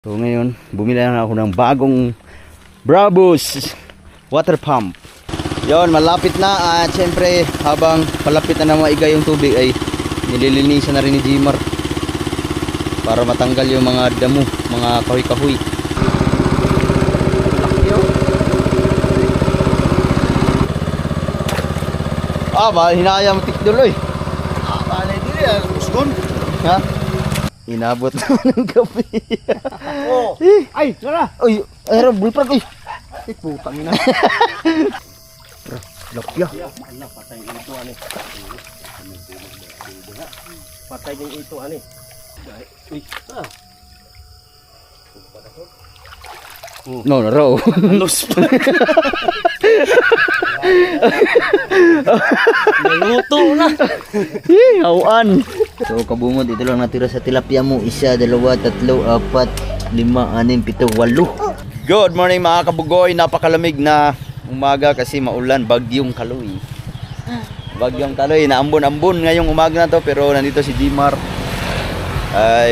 So ngayon, bumili na ako ng bagong Brabus water pump. Yon, malapit na at syempre habang malapit na maiga yung tubig ay nililinisan na rin ni Jimar para matanggal yung mga damo, mga kahoy-kahoy. Ba, hinaya mo tikduloy. Balay dili ah, usgon. Ha? Inabot naman ng gabi. Oh. Ay, tara. Uy, aero, bulpag, uy. Putang ina. Lapya. Ala, patay ito ani. Patay din ito ani. Uy. Ah. No, raw. Los. Naluto na. Hawan. So kabungod, ito lang natira sa tilapia mo. 1, 2, 3, 4, 5, 6, 7, 8. Good morning mga kabugoy. Napakalamig na umaga kasi maulan. Bagyong Kaloy. Bagyong Kaloy. Naambon-ambon ngayong umaga na to. Pero nandito si Jimar.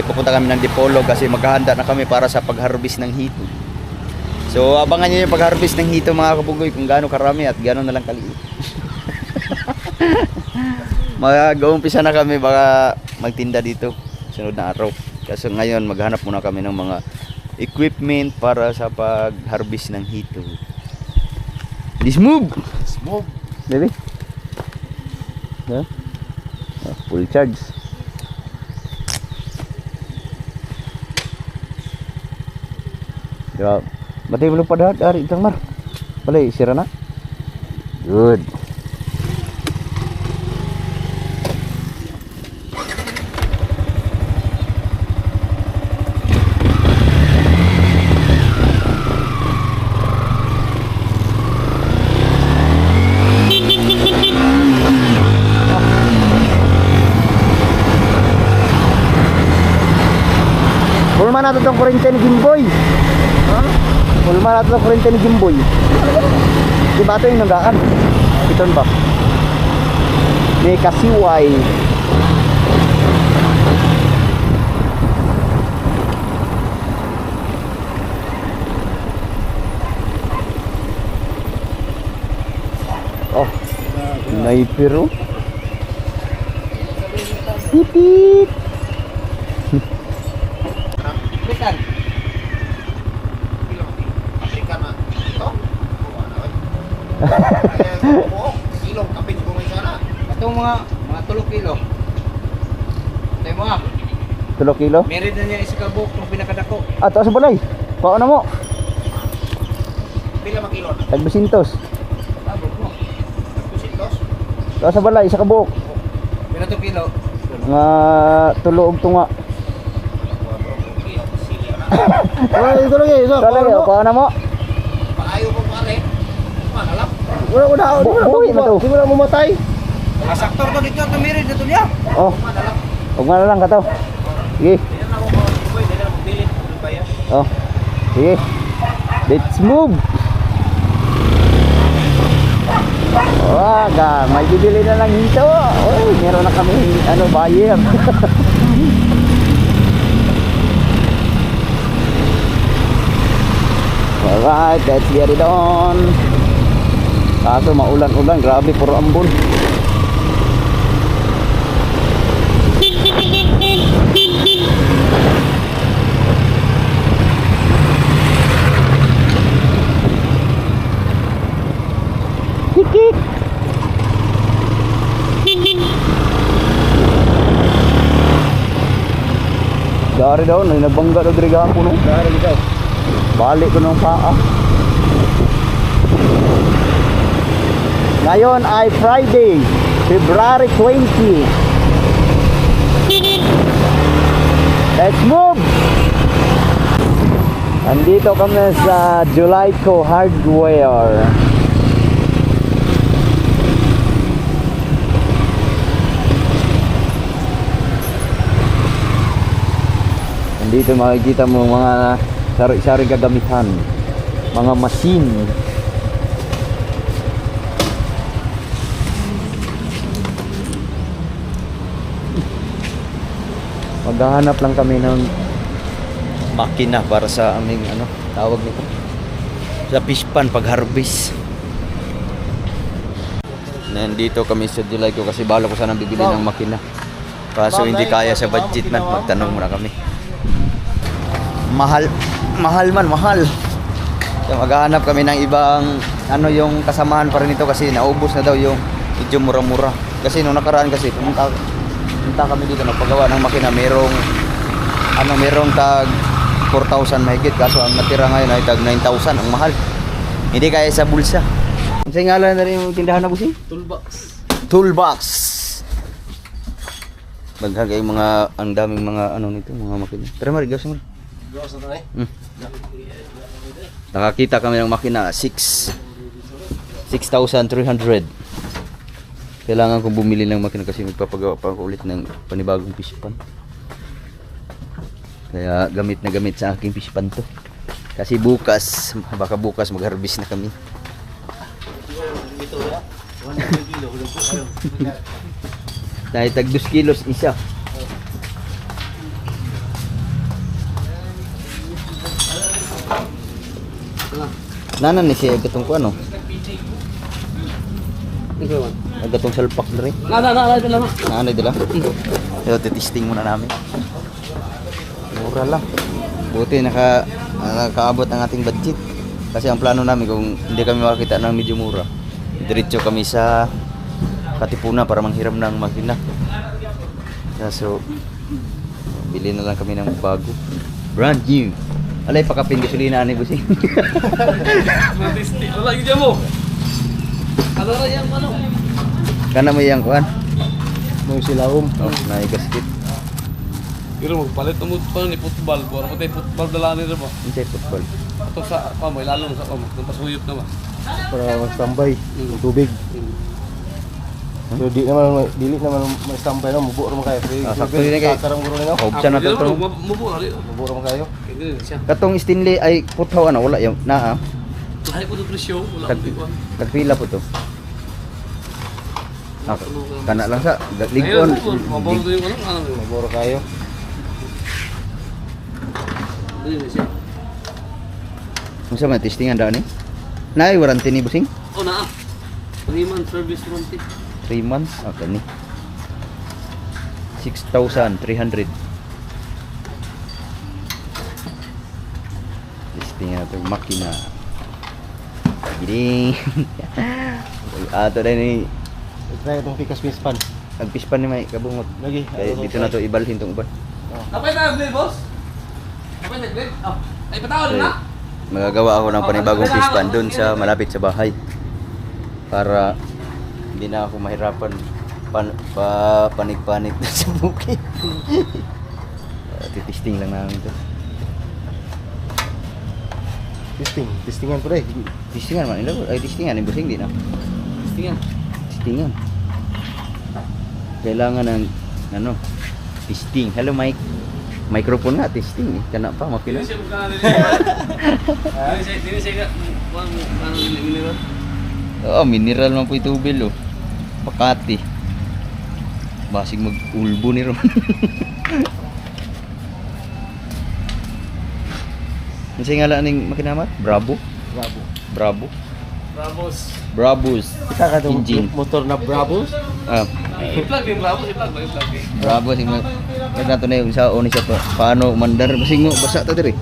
Pupunta kami ng Dipolog kasi maghahanda na kami para sa pag-harvest ng hito. So abangan nyo yung pag-harvest ng hito mga kabugoy, kung gaano karami at gaano na lang kaliit. Mag-uumpisa na kami, baka magtinda dito sunod na araw. Kasi ngayon maghanap muna kami ng mga equipment para sa pag-harvest ng hito. Let's move! Let's move. Baby? Yeah? Full charge. Diba? Batay belum pada hari itang mar. Balay sira na. Good. Pulma na itong kurente ni Jimboy. Ha? Pulma na itong kurente ni Jimboy. Di ba ito yung nagaan? Iton ba? May kasiway. Oh, sniper oh. Pipit. Bikan. Asikan na. Ito. Ilong kapit ko may sana. Itong mga 3 kilo. Tayo mo ah. 3 kilo? Meron na niya isa kabuk ng pinakadako. Ato sa balay. Paano mo? Pila makilon? Tagbisintos. Kabuk mo. Kusintos. Ato sa balay, isa ka buok. Pila 2 kilo. Nga tulo og tunga. Ay, ito lang eh. Talaga, paano mo? Paayo ko pare. Manalap. Wala ko na. Buhi na to. Di mo na mamatay. Asaktor to dito, tumirid dito niya. Oh, Manalap. huwag mo na lang ka to. Sige. Hindi na ako mga hindi na ako bilit. Ano ba yan? Oh, sige. Let's move. Waga, may bibili na lang ito. Oh, meron na kami buyer. Alright, let's get it on. Kaso maulan-ulan, grabe, puro ambon. Kikik. Dari daw, nagbangga daw diri gahapon no. Dari daw. Balik ko ng paa. Ngayon ay Friday, February 20. Let's move! Andito kami sa Julyco Hardware. Andito makikita mo mga sari-sari gagamitan, mga machine. Maghahanap lang kami ng makina para sa aming ano, tawag nito. Sa fish pan pag harvest. Nandito kami sa July ko kasi bala ko sana bibili ng makina. Kaso hindi kaya sa budget man. Magtanong muna kami. Mahal. Mahal man, mahal. Kaya maghahanap kami ng ibang ano yung kasamahan pa rin ito kasi naubos na daw yung medyo mura-mura. Kasi nung nakaraan kasi pumunta kami dito nagpagawa ng makina. Merong tag 4,000 mahigit. Kaso ang natira ngayon ay tag 9,000. Ang mahal. Hindi kaya sa bulsa. Ang ngalan na rin yung tindahan na busing? Toolbox. Baghag ay ang daming mga ano nito, mga makina. Pero marigas mo. Nakakita kami ng makina 6,300. Kailangan kong bumili ng makina kasi magpapagawa pa ako ulit ng panibagong fish pan. Kaya gamit na gamit sa aking fish pan to. Kasi baka bukas mag-harvest na kami. Dahil tag 2 kilos isa. Nanan ni siya gatong ko ano? Gatong salpak na rin. Nanay dala. Pero titisting muna namin. Mura lang. Buti nakaabot ang ating budget. Kasi ang plano namin kung hindi kami makakita ng medyo mura, diretso kami sa Katipunan para manghiram ng makina. So, bili na lang kami ng bago. Brand new. Alay, pakapin gasolina ni Busing. Wala yung dyan mo. Ano na yung ano? Kana mo yung kuhan? May silahom. Oh, naigaskit. Pero magpalit na mo pa ni football. Para patay football dala nila ba? Hindi football. Ito sa kamoy, lalong sa kamoy. Nung pasuyot na ba? Para mag-standby ng tubig. So dili naman mag-standby na mubo ra kayo. Sakto din kay. Karam guro nino. Obsa na to. Mubo na rin. Mubo ra kayo. Hindi siya. Katong Stanley ay puthaw ano wala yung naa. Lahat po ito presyo. Wala ko ikuan. Nagpila po to. Kana lang sa ligon. Mabawal ko yung ano. Mubo ra kayo. Hindi siya. Unsa man testingan daan ni? Naay warranty ni Busing? Oh naa. 3-month service warranty. 3 months? Okay ni. 6,300. Testingan natin makina. Giling. Ato na ni. Try itong pikas fish pan. Nagpispan ni may kabungot. Lagi. Kaya dito na to ibalhin tong uban. Kapay na nag boss? Kapay nag-grade? Oh. Ay patawad na. Magagawa ako ng panibagong fish pan doon sa malapit sa bahay para hindi na ako mahirapan panik-panik na sa bukid. Titisting lang namin ito. Testingan po rin. Tistingan man ilo. Ay tistingan ni Busing din ah. Tingnan. Tistingan. Kailangan ng ano, testing. Hello Mike. Microphone nga testing eh. Kana pa makina. Hindi siya magkano nila. Hindi siya ano mineral. Oo, mineral man po ito ubil oh. Pakati. Basig mag-ulbo ni Ron. Ano nga ning makinamat? Bravo? Bravo. Bravos. Kita ka itong Engine. motor na Bravos. Ah, I-plug din bravo, i-plug ba i-plug din. Bravo sing nato na yung sa oni sa paano mandar basing mo basa ta diri.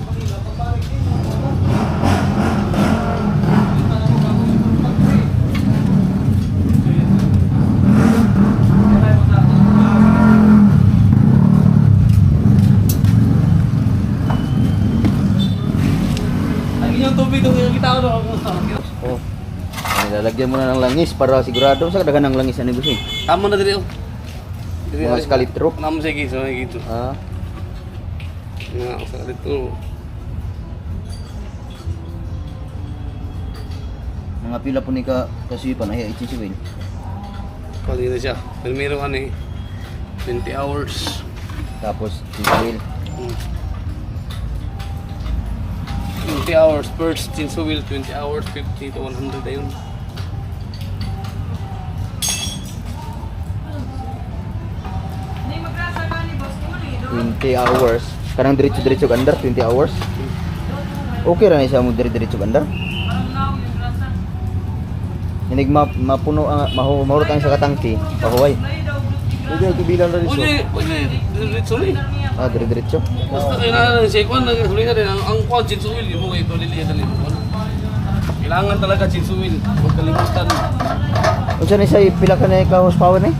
Lagi yung tubig dong yung kita ko. Oh. Nilalagyan mo na ng langis para sigurado sa daghan ng langis ani Busing. Tama na diri oh. Mga skalitro. Namu sige so gitu. Ah, Nga sa dito. mga pila po ni kasipan ay ichisiwin. Kali na siya. Primero ano eh. 20 hours. Tapos sisil. 20 hours first chinso wheel 20 hours 50 to 100 ayun. Hindi 20 hours Kanang diretso-diretso andar 20 hours. Okay ra ni sa mo diretso andar. Hinig mapuno ang mahurot ang sa katangki, pahuway. Pwede ito bilang na rin Pwede, diretso ni. Ah, diretso. Basta kailangan ng second, nagsuloy na rin. Ang kwan, chinsuwil, yun mo kayo ito liliyan na kailangan talaga chinsuwil. Huwag kalimutan. Unsa ni say pila ka na ka horsepower ni?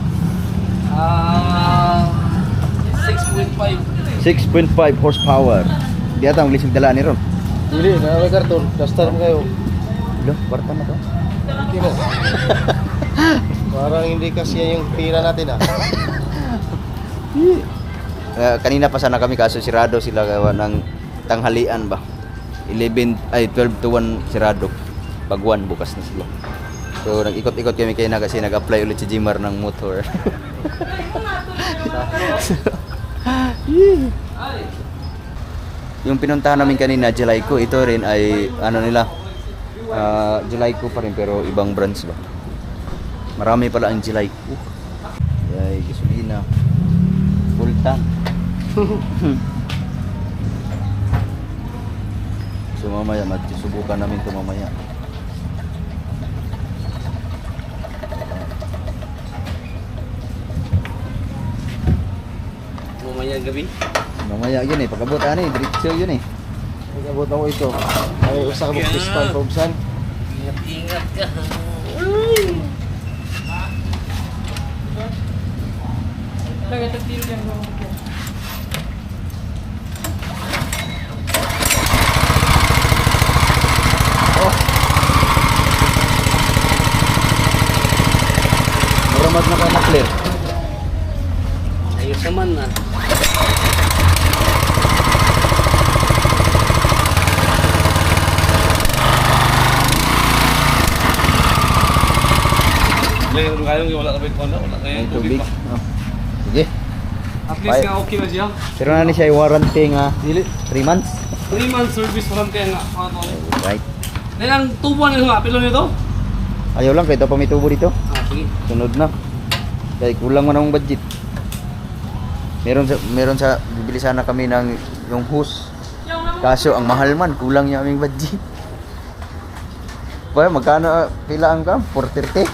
6.5. 6.5 horsepower. Di ata ang lisig dala ni ron. Dili, na may karton. Dastar mo kayo. Lo, kwarta na to. Hindi mo. Parang hindi kasi yung pira natin ah. Kanina pa sana kami kaso sirado sila gawa ng tanghalian ba. 12 to 1 sirado. Pag 1 bukas na sila. So nag-ikot-ikot kami kaya na kasi nag-apply ulit si Jimar ng motor. Yung pinuntahan namin kanina, Jelaico, ito rin ay ano nila, Jelaico pa rin pero ibang brands ba. Marami pala ang Jelaico. Yay, gasolina. Full tank. So mamaya, subukan namin ito mamaya. Mamaya gabi. Mamaya yun eh, pagkabot ani, diretso yun eh. Nagabot ako ito. Ay, usa ka mo pispan, Robson. Ingat ka. Mura na ka na-clear. Ayos naman na. Kayong wala ka ba wala kayong Tubig. pa. Oh. Sige. At least nga okay na siya. Pero na ni siya yung warranty nga 3 months. 3 months service walang kaya nga. Right. Dahil ang tubo na nga, pilo nito? Ayaw lang, kahit pa may tubo dito. Ah, sige. Sunod na. Kaya kulang mo na mong budget. Meron sa bibili sana kami ng yung hose. Kaso ang mahal man, kulang yung aming budget. Kaya magkano pila ang ka? 430?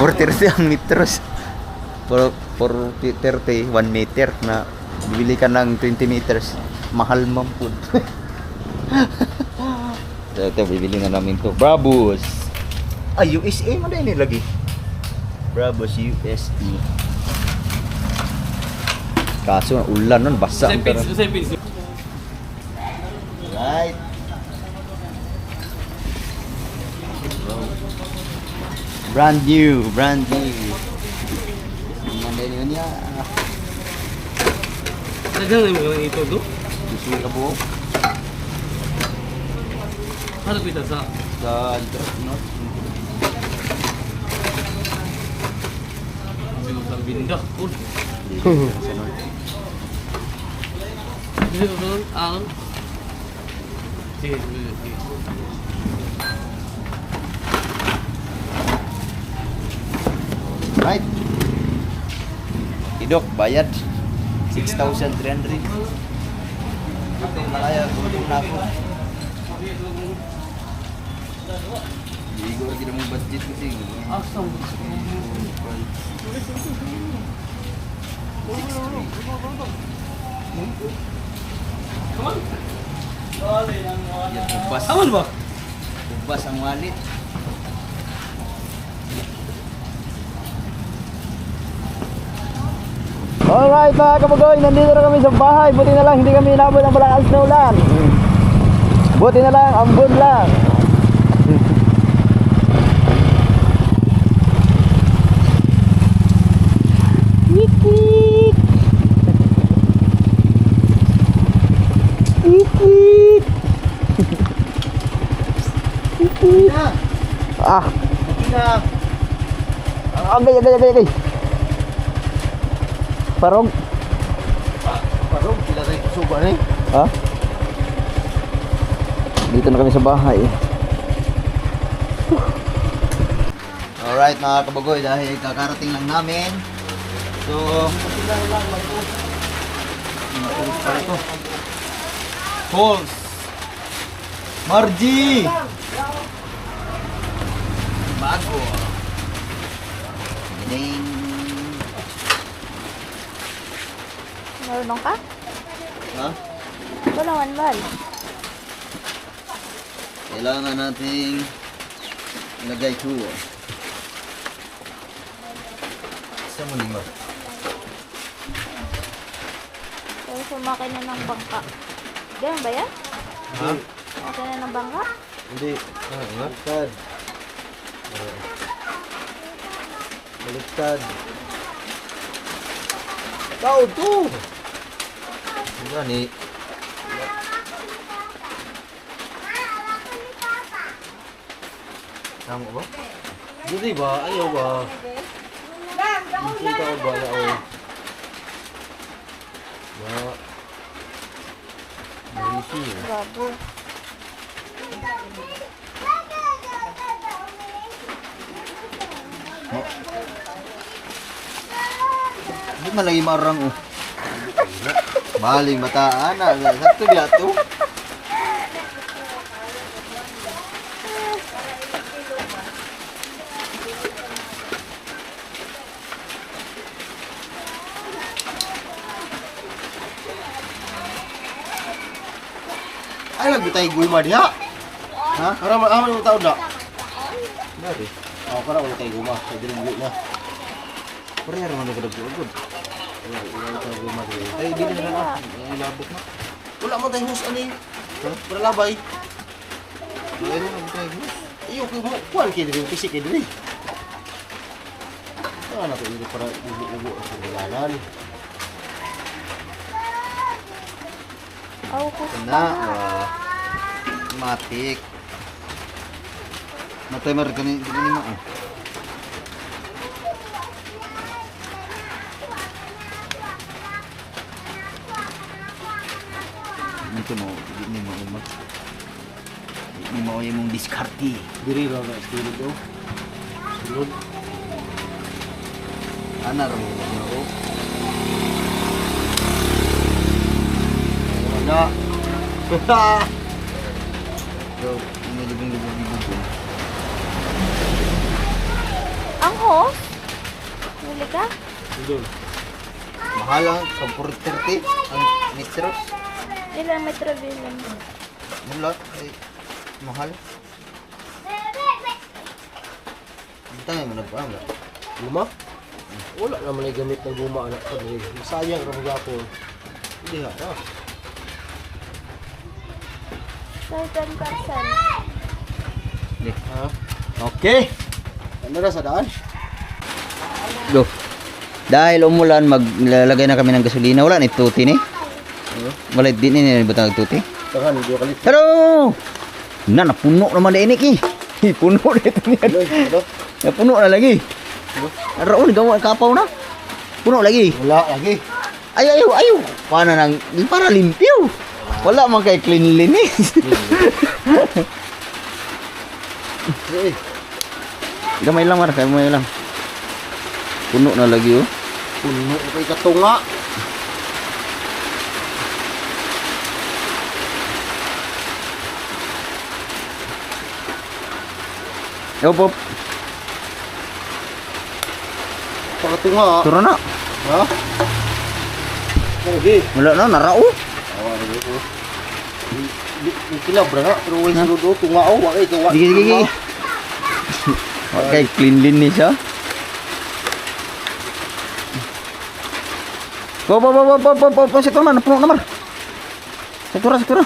430 ang metros. 430, 1 meter na bibili ka ng 20 meters. Mahal man po. So, ito, bibili na namin to. Brabus! Ay, USA mo na yun lagi. Brabus USA. Kaso, ulan nun, basa ang karan. Right. Brand new. Manday niyo niya. Dagang na yung ito do? Gusto ka po? Ano kita sa? Sa no? Sa bindak po. Sa north. Dito doon, sige, sige. Right. Idok, bayad 6,300. Ito na kaya, kung na ako. Hindi ko lagi namang budget kasi. Awesome. Come on. Yan, ubas. Aman ba? Ubas ang wallet. Alright mga kabagoy, nandito na kami sa bahay. Buti na lang hindi kami inabot ng malakas na ulan. Buti na lang, ambon lang. Ikik. Ikik. Ikik. Ah. Agay. Parong. Sila tayo suba na eh. Ha? Dito na kami sa bahay. Alright mga kabagoy, dahil kakarating lang namin. So, mapulis pala ito. Falls. Margie! Bago. Galing. Marunong ka? Ha? Wala man bal. Kailangan nating ilagay ito. Isa mo lima. Pero sumakay na ng bangka. Ganun ba yan? Ha? Sumakay na ng bangka? Hindi. Baliktad. Baliktad. Tao to! Gani. Tama ba? Hindi ba? Ayaw ba? Hindi tao ba na o? Ba? Marisi eh. Bago. Hindi man lagi marang oh. Baling mataan na. Sakto biya to. Ay, nagbitay gulma diha. Ha? Para maaman mo tao na. Dari. Ako ka na wala tayo gulma. Sa dili na. Parehara man ako nagugod. Wala tayo gulma diha. Ay, di na lang. Ilabot na. Wala mo tayo hus ani. Para labay. Wala na lang tayo. Iyo ko mo kuan kay diri pisik kay diri. Ah, na to diri para ubo-ubo sa dalanan. Aw, ko Na. Matik. Matimer ka ni mo ah. Ito mo, hindi mo umat. Hindi mo yung diskarte. Diri ra na estilo do. Sulod. Ana ro mo. Na. So, may libong-libong. ang host? Huli ka? Sulod. Mahal ang sa 430 ang metros. Ilang metro bilhin? Mula ay mahal. Tangay mo nagpaam. Guma? Wala naman ay gamit ng guma anak ko diri. Masayang ra mo gyapon. Hindi ha. Certain person. Ha? Okay. Ano na sa daan? Go. Dahil umulan, maglalagay na kami ng gasolina. Wala na ituti ni. Wala din ni butang tuti. Tangan di kalit. Pero na napuno naman din iki. Puno dito niya. Ano? Napuno na lagi. Araon gawa kapaw na. Puno lagi. Wala lagi. Ay ayo. Paano nang para limpyo. Wala man kay cleanliness. Eh, Gamay lang mar, gamay lang. Puno na lagi oh. puno kay katunga. Opo, Pakatunga. turo na. Ha? Lagi. Wala na narao. Awa na dito. Di kilabra na pero way sulod o tunga o wa kay tuwa. Sige. Okay, cleanliness ah. Go, situ na, napuno na mar. Situra.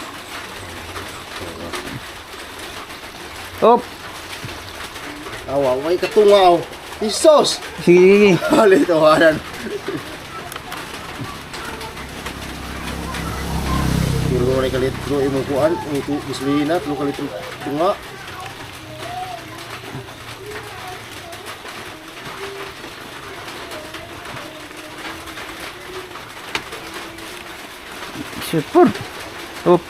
Op, Awa way katunga o. Isos. sige. Hali tawanan. Turo na kalit tro imong kuan, itu gasolina, tro kalit tunga. Super. Op.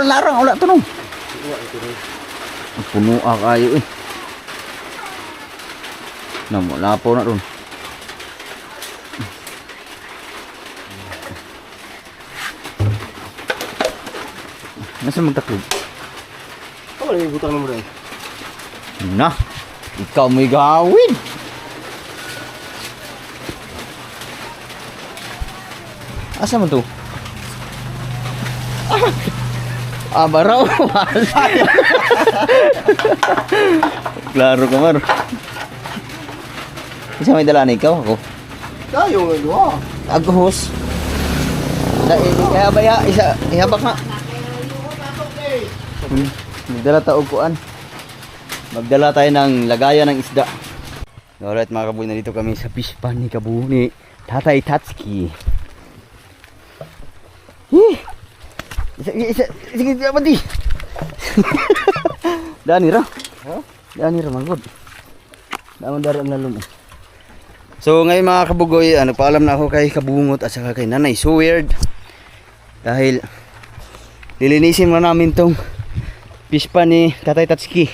Larang, wala tunong. Wa ito rin. Puno kayo eh. Namo, lapo na ron. Nasa magtaklog? Wala yung butang mo rin. Na, ikaw may gawin. Asa mo to? Baraw. Klaro ka, Mar. Isa may dala na ikaw, ako. Tayo nga doon. Agos. Kaya isa, ihabak nga. Magdala tayo kuan. Magdala tayo ng lagayan ng isda. Alright mga kabuhi, na dito kami sa fish pan ni Kabuhi, Tatay Tatsuki. Sige, mati. Dani ra. Dani ra magod. Damang dari ang lalom. So ngayon mga kabugoy, nagpaalam na ako kay Kabungot at saka kay Nanay Seward. Dahil lilinisin mo namin tong fish pan ni Tatay Tatsuki.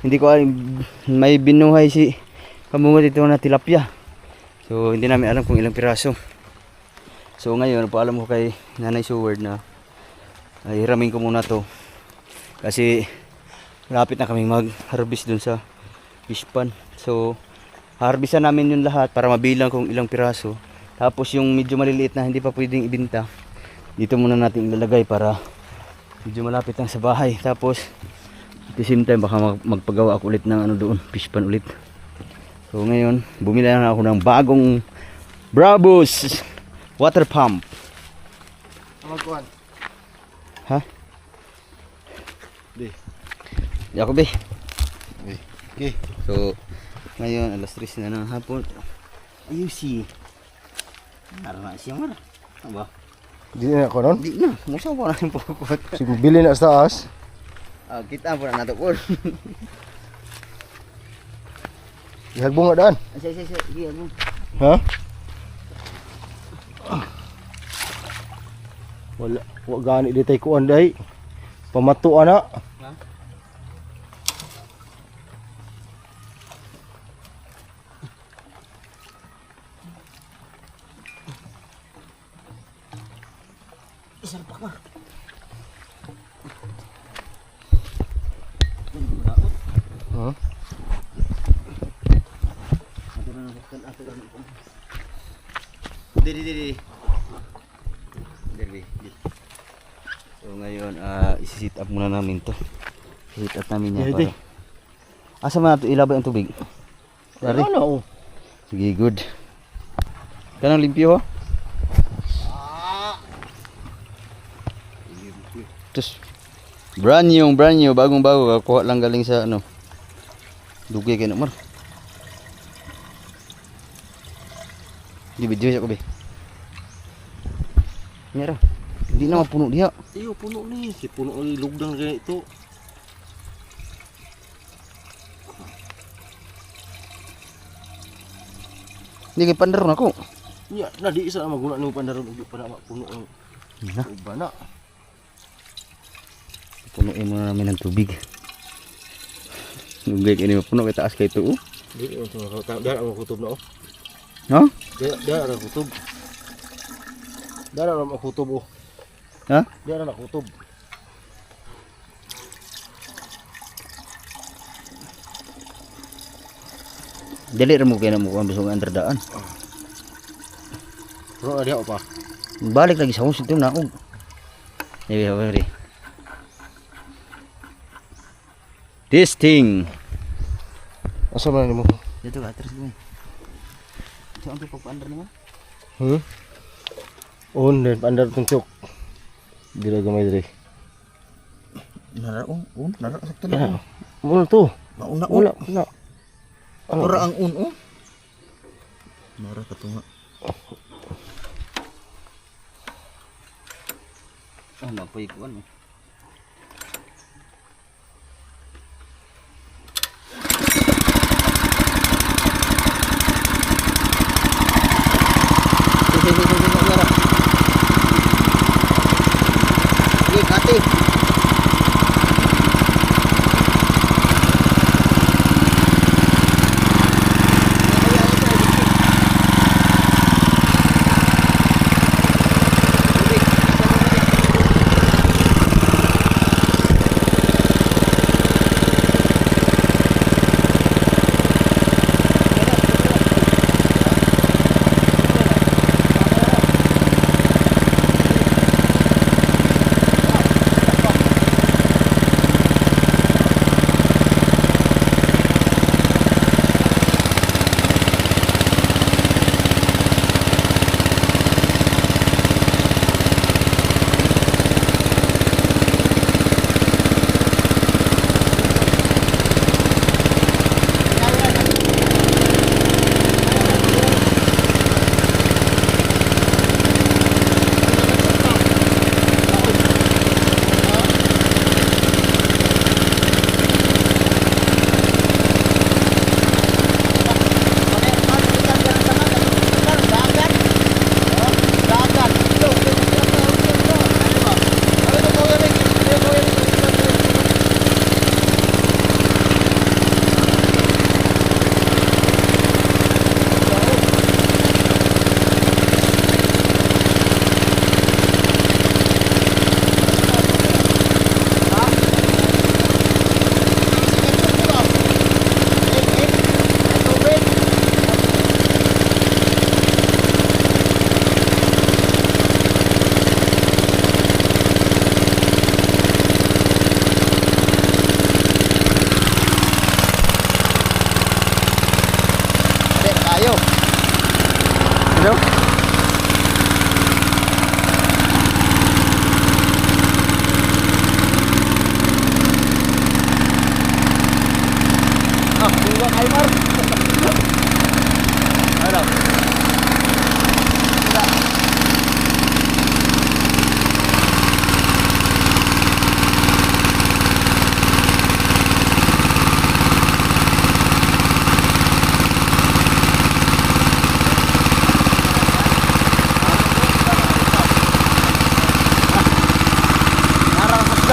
Hindi ko alam, may binuhay si Kabungot ito na tilapia. So hindi namin alam kung ilang piraso. So ngayon, paalam ko kay Nanay Seward na hiramin ko muna to. Kasi malapit na kaming mag-harvest dun sa fish pan. So harvestan namin yun lahat para mabilang kung ilang piraso. Tapos yung medyo maliliit na hindi pa pwedeng ibenta, dito muna natin ilalagay para medyo malapit lang sa bahay. Tapos at the same time baka magpagawa ako ulit ng doon, fish pan ulit. So ngayon, bumili na ako ng bagong Brabus water pump. Magkuhan. Ha? Di. Di ako be. Okay. So ngayon alas 3 na ng hapon. Ayusi. Narana siya mara. Aba. Di na ako nun? Di na, musa po na yung pukot. Sige, bili na sa taas. Kita po na nato po. Ihagbong nga daan. Sige, ano? Ha? Wala gani di tay kuan day. Pamato ana. Ha? Isalpak ma. Ha? Diri. So ngayon, isi-sit up muna namin to. Sit up namin yan para. Asa man nato ilabay ang tubig? Dari. Ano? Sige, good. Kanang limpyo ho? Terus brand new, bagong-bago, kuha lang galing sa ano. Dugay kay Mar. Di video siya ko be. Nyara. Hindi na mapuno diha. Iyo puno ni, si puno ni lugdang kaya ito. Hindi kay pandaron ako. Ya, na di isa maguna ni pandaron ubi para puno ang Na, bana. punuin muna namin ng tubig. Dugay kay ni mapuno kay taas kay tuo. Di unsa ka dara ang kutob na oh. Ha? Dara ang kutob. Dara ang kutob oh. Ha? Dara ang kutob. Dali ra mo kay na mo ang bisong andradaan. Pero ada apa? Balik lagi sa husto na og. Maybe. Testing. Asa man nimo? Dito ka atras ko. So ang pagpaandar naman. On dan pandar tuncuk. Dira gamay dire. Nara nara sakto na. Mula tu. Mauna Wala na. Ora ang un. Nara katunga. Napoy ko ano. Kati.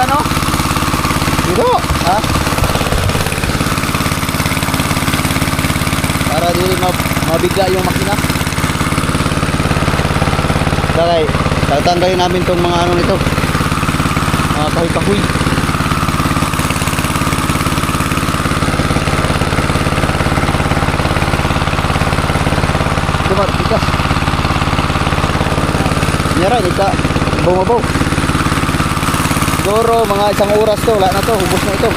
Buka no? Dito. Ha? Para dili mabigla yung makina. Sakay, tatanggalin namin tong mga ano nito. Mga kahoy-kahoy. Tumat, tikas. Nyara, ika, bumabaw. Siguro mga isang oras to, wala na to, hubos na ito.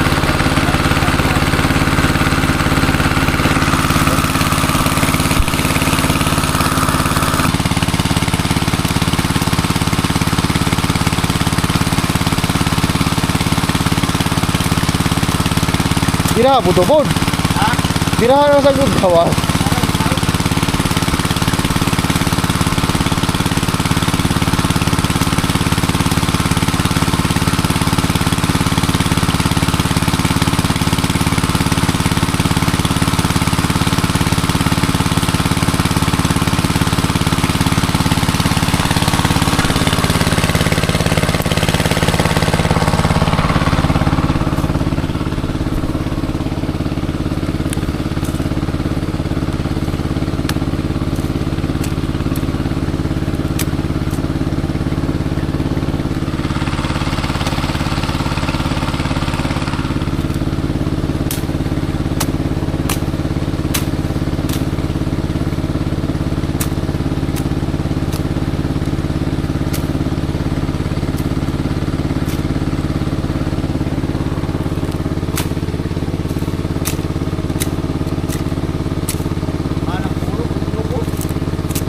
Dira, buto bod. Dira na sa gud kawas.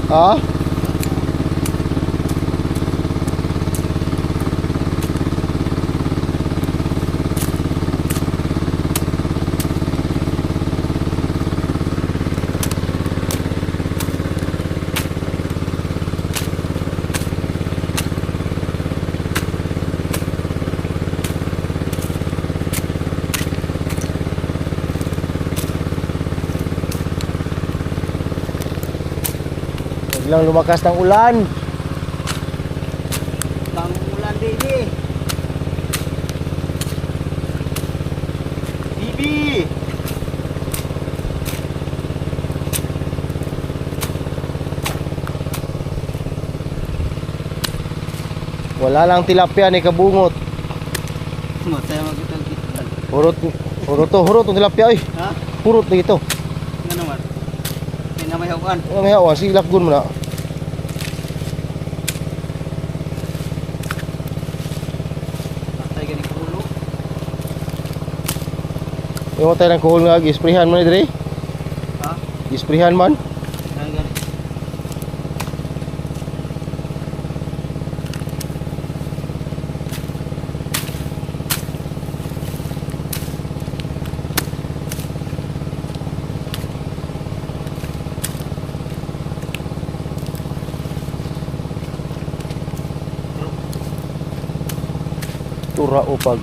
Ah? Biglang lumakas ng ulan. Ulan din Bibi! Wala lang tilapia ni kabungot. Matay magkita-kita. Hurot ang tilapia oy. Ha? Hurot na ito. Nga naman. May namay hawan. Ano may hawa, silak gun mo na. Matay gani kulo. Yung tayo ng kuhol nga, gisprihan man diri. Ha? Gisprihan man. Nga gani. Tura upag.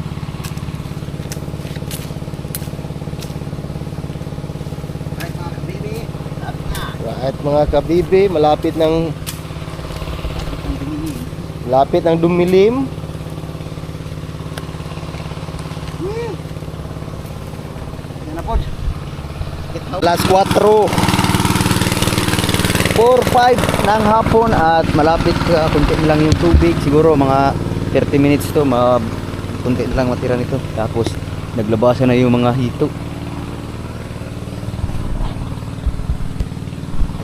Ay mga bibi. At mga kabibi, malapit ng dumilim. Yan na po. Alas 4. 4-5 ng hapon at malapit kunti lang yung tubig. Siguro mga 30 minutes to, kunti lang matira nito. Tapos naglabasan na yung mga hito.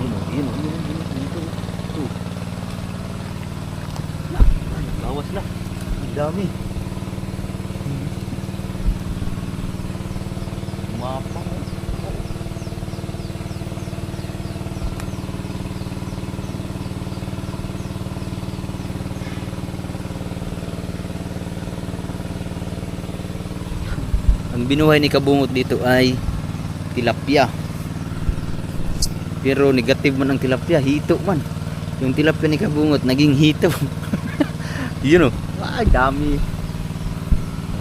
Ayun, hito. Bawas na. Ang dami. Mapang. Ang binuhay ni kabungot dito ay tilapia. Pero negative man ang tilapia, hito man. Yung tilapia ni kabungot naging hito. Yun oh. Ay, dami.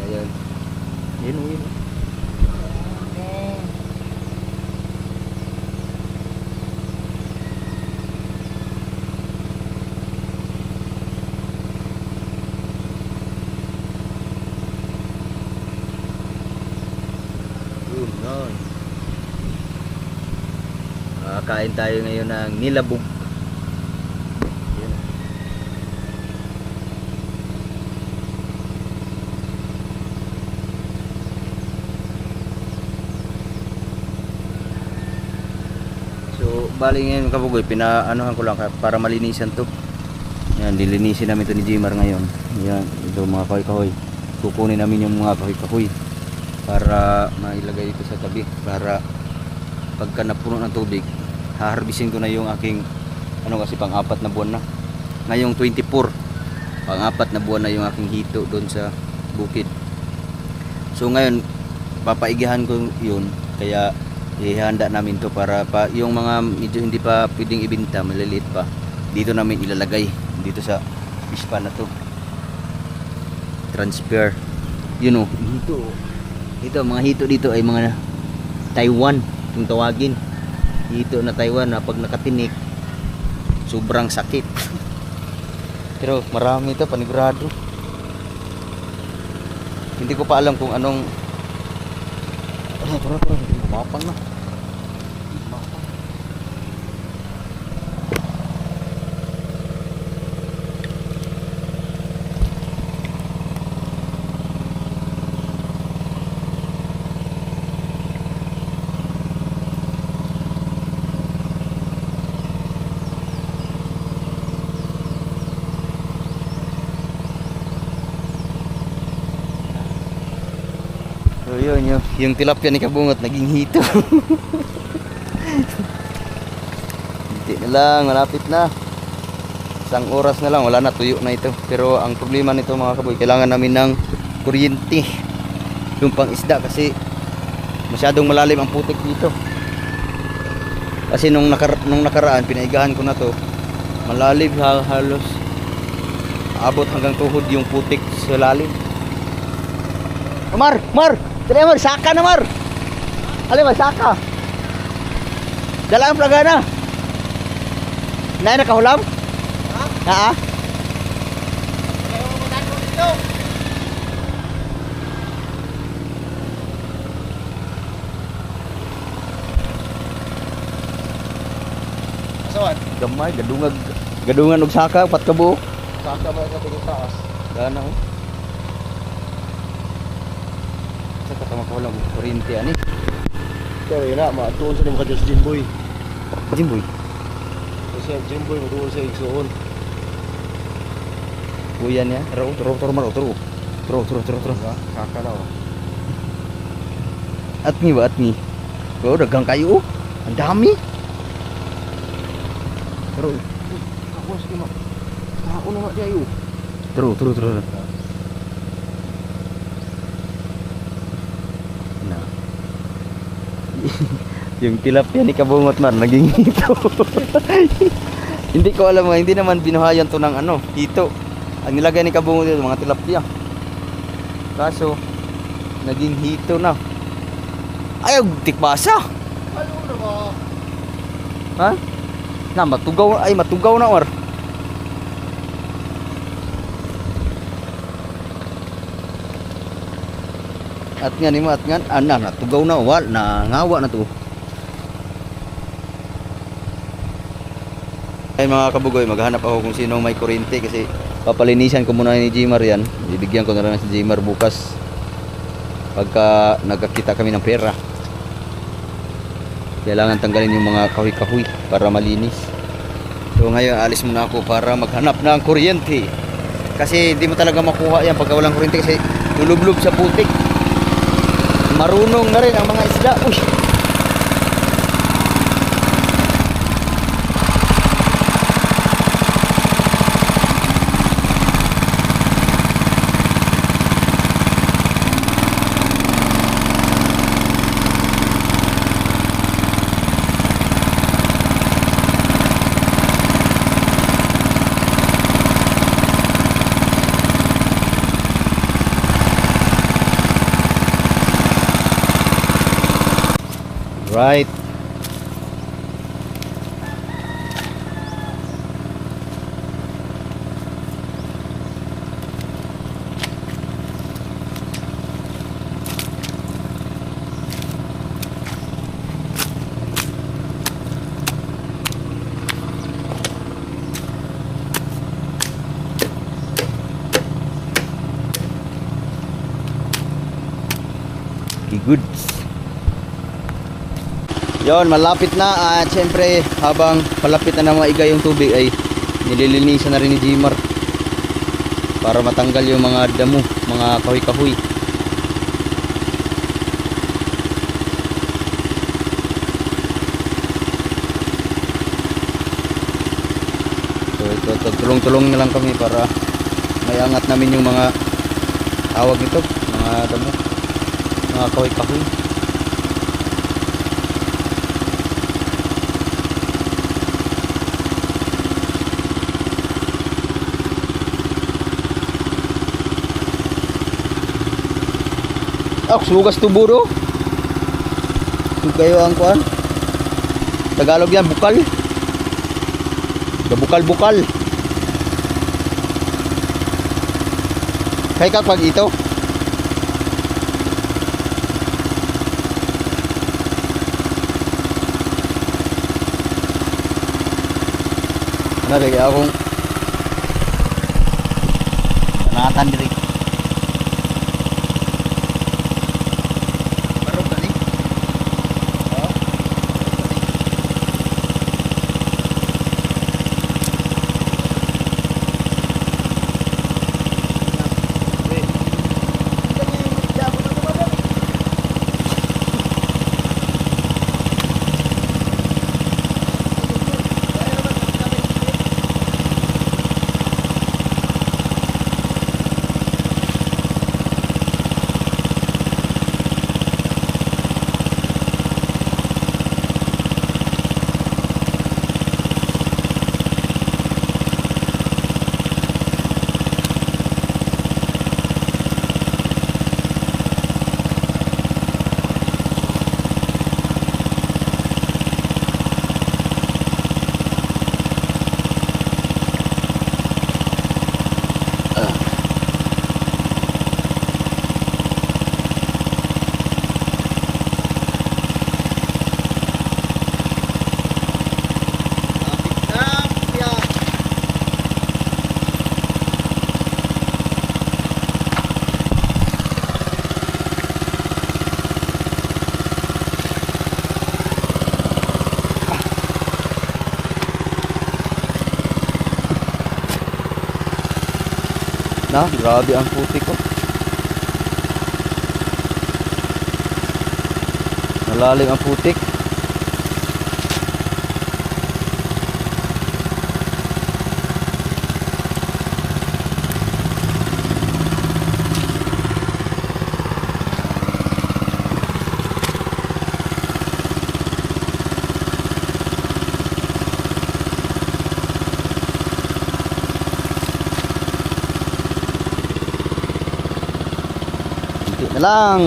Ayun. Yun. Yun. Kain tayo ngayon ng nilabog. Yun. So, bali ngayon kabugoy, pinaanuhan ko lang para malinisan to. Yan, lilinisin namin to ni Jimar ngayon. Yan, ito mga kahoy-kahoy. Kukunin namin yung mga kahoy-kahoy para mailagay ito sa tabi para pagka napuno ng tubig, haharbisin ko na yung aking kasi pang-apat na buwan na. Ngayong 24, pang-apat na buwan na yung aking hito doon sa bukid. So ngayon, papaigihan ko yun, kaya ihanda namin to para yung mga medyo hindi pa pwedeng ibenta, maliliit pa, dito namin ilalagay dito sa ispa na to. Transfer. Yun hito. Ito, mga hito dito ay mga Taiwan, kung tawagin. Hito na Taiwan na pag nakatinik, sobrang sakit. Pero marami ito, panigurado. Hindi ko pa alam kung anong mapang na. So yun, yung tilapia ni Kabungot naging hito. Hindi na lang, malapit na. Isang oras na lang, wala na, tuyo na ito. Pero ang problema nito mga kaboy, kailangan namin ng kuryente. Yung pang isda kasi masyadong malalim ang putik dito. Kasi nung nakaraan, pinaigahan ko na to. Malalim, halos abot hanggang tuhod yung putik sa lalim. Mar! Tira Mar, saka na Mar. Alin ba, saka. Dala ang plaga na. Nakahulam? Ha? Asawan? Gamay, gadungan og saka, pat kabuok. Saka ba sa tingin taas? Gana ko. Sa katama ko lang kuryente ani. Pero yun na, matuon sa mga Diyos Jimboy. Jimboy. Kasi ang Jimboy matuon sa igsoon. Kuyan ya. Tro Mar, tro. Saka na Atmi ba atmi? Oh, dagang kayo. Ang dami. Tro. Ako sige ma. Ako na nga diyo. Tro. Na. Yung tilapia ni Kabungot Mar naging hito. Hindi ko alam, hindi naman binuhayan to ng hito. Ang nilagay ni Kabungot dito mga tilapia. Kaso naging hito na. Ayaw tikbasa. Ano na ba? Ha? Na matugaw na Mar. At nga ni mo at nga natugaw na wal na ngawa na to. Ay mga kabugoy, maghanap ako kung sino may kuryente kasi papalinisan ko muna ni Jimar yan. Bibigyan ko na lang si Jimar bukas pagka nagkakita kami ng pera. Kailangan tanggalin yung mga kahoy-kahoy para malinis. So ngayon alis muna ako para maghanap ng kuryente. Kasi hindi mo talaga makuha yan pagka walang kuryente kasi lulublob sa putik. Marunong na rin ang mga isda. Uy! Right. Okay, goods. Yon, malapit na at syempre habang palapit na ng maiga yung tubig ay nililinisan na rin ni Jimar para matanggal yung mga damo, mga kahoy-kahoy. So ito, tulong-tulong na lang kami para may angat namin yung mga tawag nito, mga damo, mga kahoy-kahoy. Sugas tuburo. Kung kayo ang kuan. Tagalog yan, bukal. Bukal-bukal. Kaya kapag ito. Ano kaya akong nanatan diri. Na, grabe ang putik ko. Malalim ang putik. Na lang.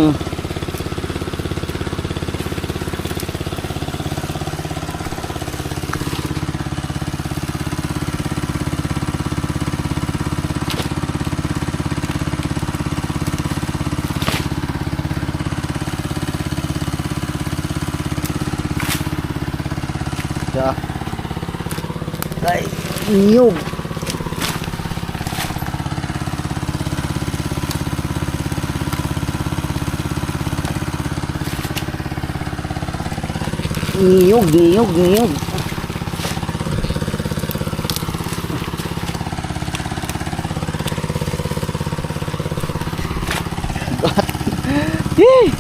Ya. Ay, niyog. Ngiyog. Yay!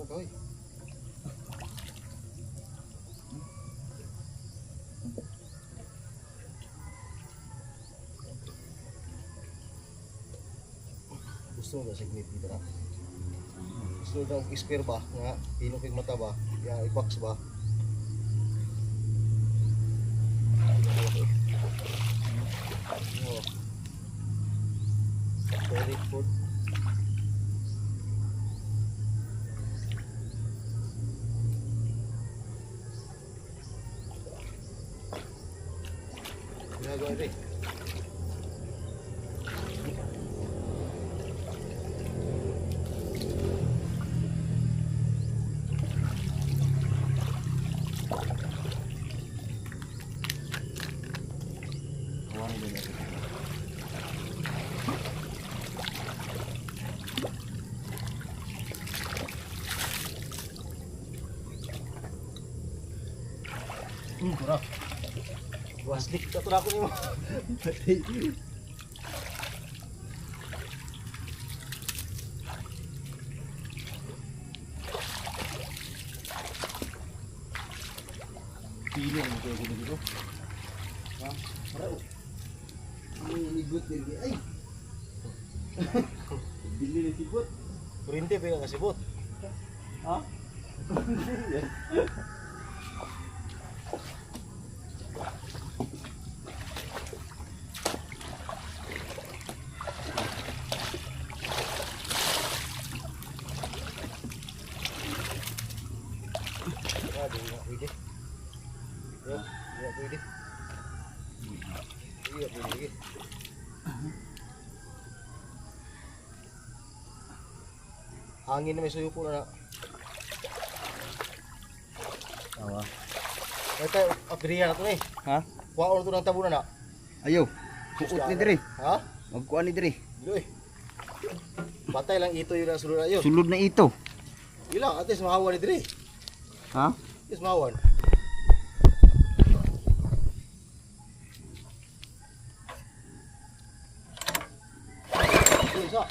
Oy. Gusto mo ba signit dito na? Gusto mo daw square ba? Nga, pinukig mata ba? Yang i-box ba? Oh. Very good. Ginagawa ito eh. Kurang. Wasdik tak turun aku ni mah. Pilih yang kayak gitu. Wah, parah. Ini libut dia. Ai. Bili ni sibut. Berhenti pegang sibut. Hah? Aduh, enggak pwede. Ya, enggak pwede. Iya, pwede. Hangin na may suyo po na. Awa. Ito, apirihan na ito na eh. Ha? Kuha ito ng tabunan na. Ayaw. Kuot ni dire. Ha? Magkuan ni dire. Dilo eh. Patay lang ito yung nasulod na yun. Sulod na ito. Ilang, at least mahawan ni dire. Ha? At least mahawan. Ito isa.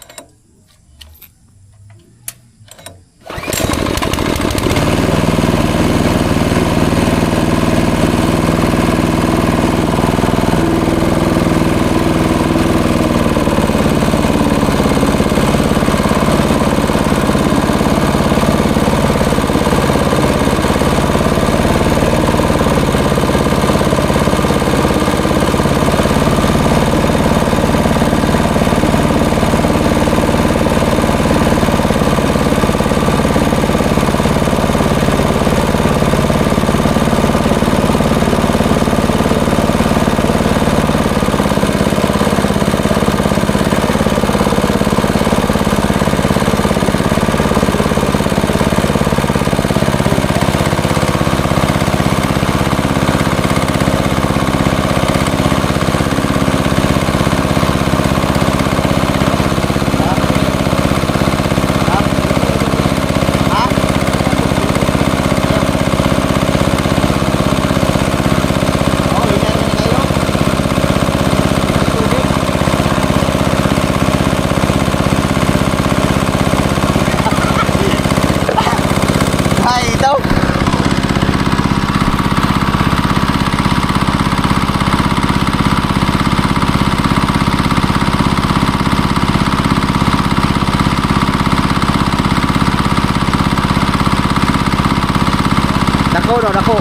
Dako no, dako.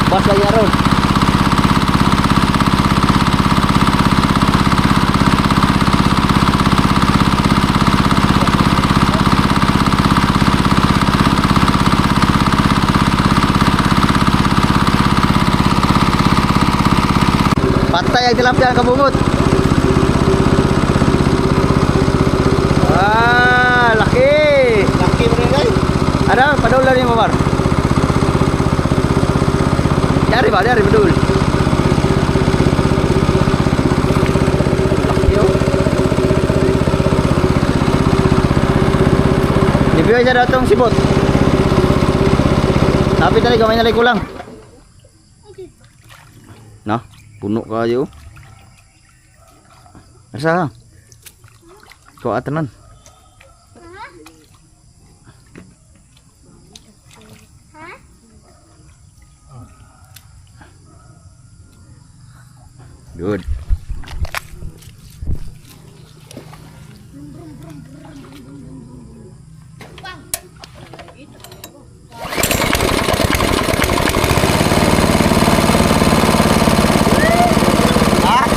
Bas lagi aron. Patay ang tilapia kabungot. Ah, laki. Laki mo rin guys. Ada padul ni Mamar. Dari padul. Laki yo. Lipiyo aja datang sibot. Tapi tadi gamay na lay kulang. Nah, puno kayo. Asa? Kuha tanan. Good. Ah,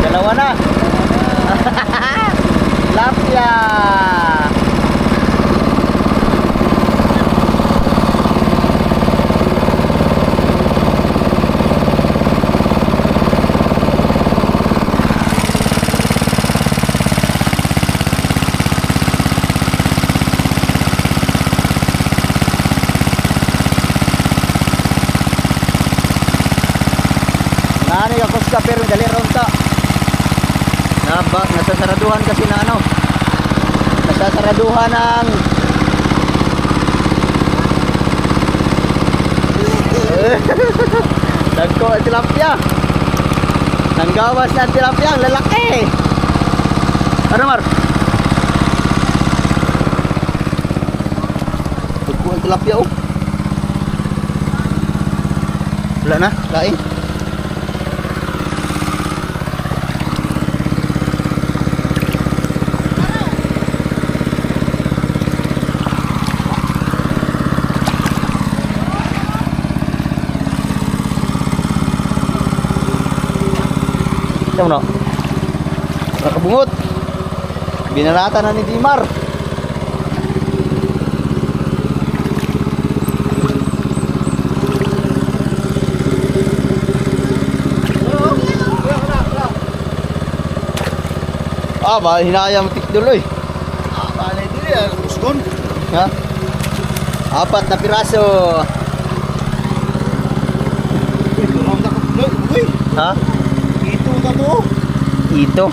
dalawa na. Lapya. Nani ako sa pero dali ron ta. Nasasaraduhan kasi na ano. Nasasaraduhan ng Dagko ang tilapia. Nanggawas na ang tilapia, ang lalaki. Ano Mar? Dagko ang tilapia oh. Wala na, lain. Ito no. Nakabungot. Binanata na ni Dimar. Ah, hinayang tikduloy. Ah, balay dili ah, usgon. Ha? 4 na piraso. Ito lang na ko. Uy, Ha? ito ka to. Ito.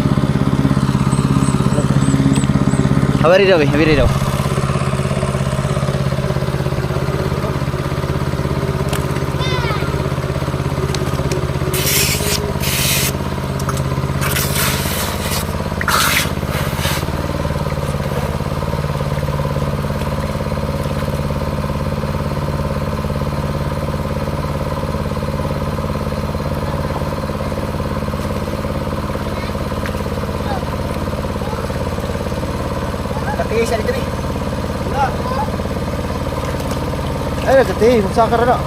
Habari daw, habari daw. Kati sa dito. Ay, kati, magsaka na.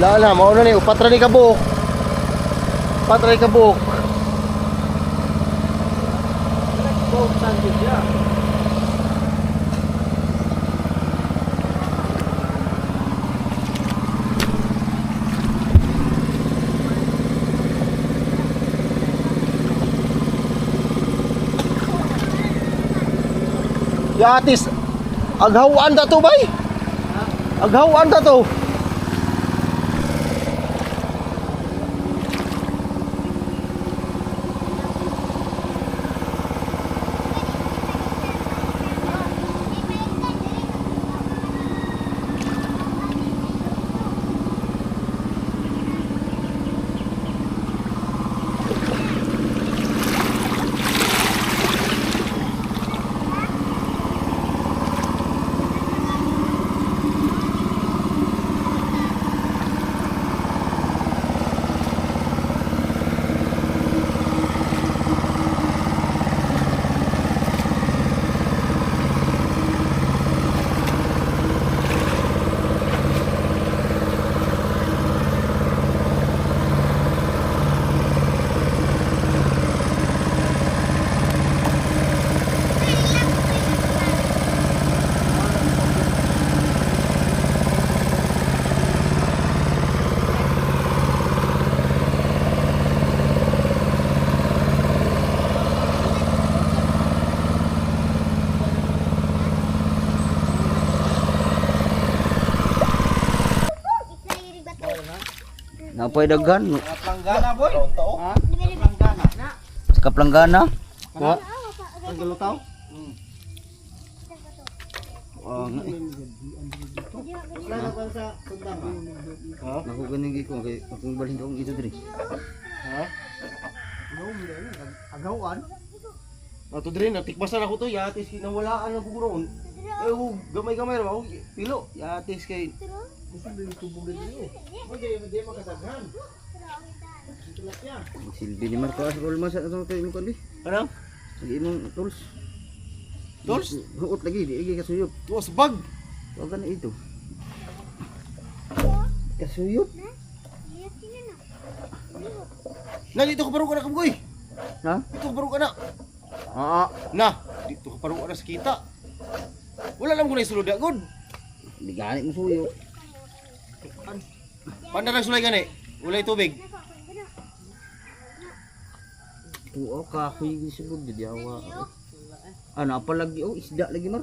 Wala na, mauna ni, upat ra ni kabuk. Upat ra ni kabuk. Ya atis, aghawaan ta to bay? Aghawaan ta to. Napay daghan. Planggana boy. Ha? Planggana. Sa kaplanggana. Wa? Ang galutaw? Nga eh. Wala ka sa sundang. Ha? Ako ganing gi ko kay akong balhin ko ito diri. Ha? Agawan. Ato dire natikbasan ako to, yatis kinawalaan na buguron. Ay gamay-gamay ra ako pilo, yatis kay. Gusto din tubog din niyo. Hindi makasaghan. Silbi ni Marco as all mas atong kay mo kandi. Ano? Lagi imong tools. Tools? Huot lagi di igi kasuyop. Tuwas bag. Wa gani ito. Kasuyop. Na dito ka paro ka na kabugoy. Ha? Dito ka paro ka na. Na, dito ka paro ka na sa kita. Wala lang ko na isulod agad. Di gani mo suyop. Panda na sulay gani. Ulay tubig. Oo ka kuy gisugod di awa. Ano apa lagi oh isda lagi mar.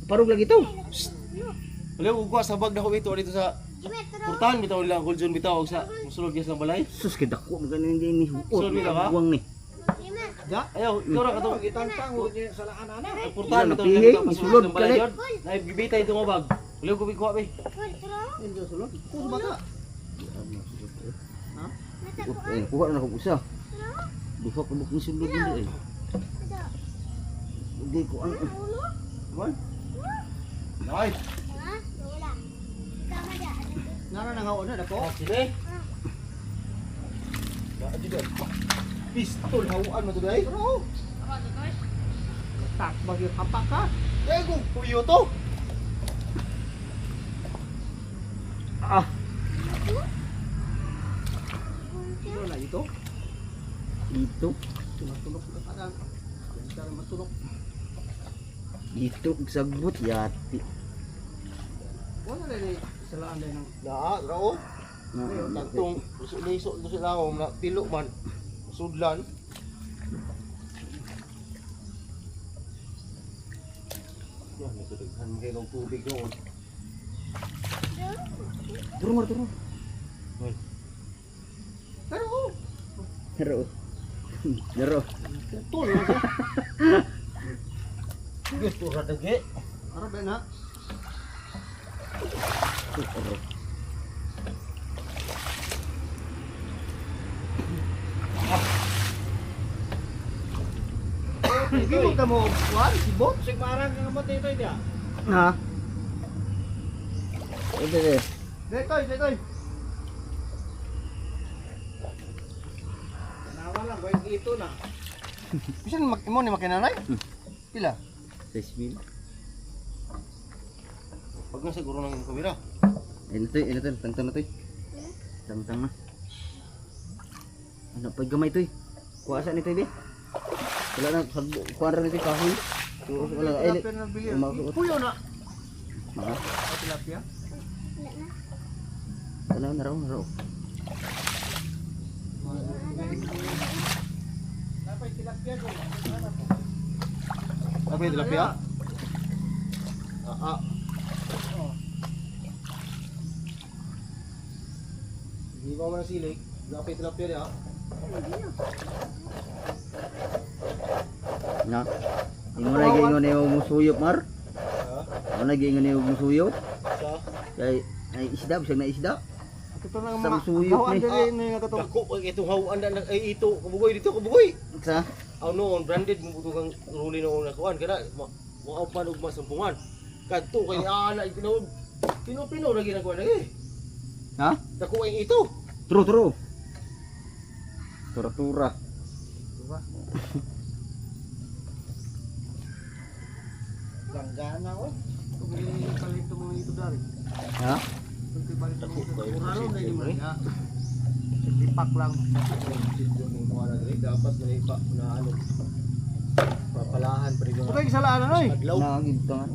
Parog lagi to. Wala ko kuha sa bag na ko ito dito sa purtahan bitaw nila ang Goljon bitaw sa sulod gyud sa balay. Sus kay dako man ganin din ni huot. Sulod nila ka? Buwang ni. Ja, ayaw, ikaw ra katong Itantang mo niya sa laan ana. ang purtahan bitaw Napihi, nila isulod sa balay kali. yun. Naibibitay ito nga bag. Wala ko kuha be. Hindi sulod. Kuno baka. Kuha na ko usa. Duha ka bukong sulod ni eh. Hindi ko ang Man. Nay. Nara na nga na dako. Sige. Pistol hawaan mo to dai. Pero. Tak bagi kapak ka. Eh kung puyo to. Ano na ito? ito. Tunog ka kadang. Cara matulog. Ito sagbot yati. Wala na ni salaan dai nang. Na, rao. Tagtong iso to sila ako na pilo man. Sudlan. Yan, nagdaghan kayo ng tubig doon. Turo mar turo. Pero, Daro. Daro. tutol na siya. Gusto ra dagi. Ara ba na? Hindi mo ka mo kuwan, sibot. Sigmarang ka mo dito dia. Ha? Ito eh. Detoy. Nawa lang, boy, ito na. Bisan mo ni makinanay? Pila? 6,000. Pag na siguro ng kamera. Ito, tangtang na to. Tangtang na. Ano pa gamay to eh. Kuasa nito eh. Wala na, kuha na nito kahoy. Wala, ay, Puyo na. mga, Tilapia. ano, naraw. Apa yung tilapia? Hindi ba mo na silig? Apa yung tilapia niya? Na. Ingon na gingon na yung musuyop mar. Ano na gingon na yung musuyop? Sa? Kay ay isda, bisag na isda. Ito na Sa musuyop ni. Dako, itong hawaan na ito. Kabugoy dito, kabugoy. Sa? Aw noon, branded mo butong ruli noon na kuan kana mo pa og masampungan. Kadto kay ana pino lagi na kuan lagi. Ha? Dako ang ito. Turo. Tura. Langgana ko. Palito mo ito dari. Ha? Palito mo ito. Uralo na ni Maria. Lipak lang. Dapat manipa na ano. Papalahan pa rin. Okay, salaan na oy. Adlaw. Nagid ka nga.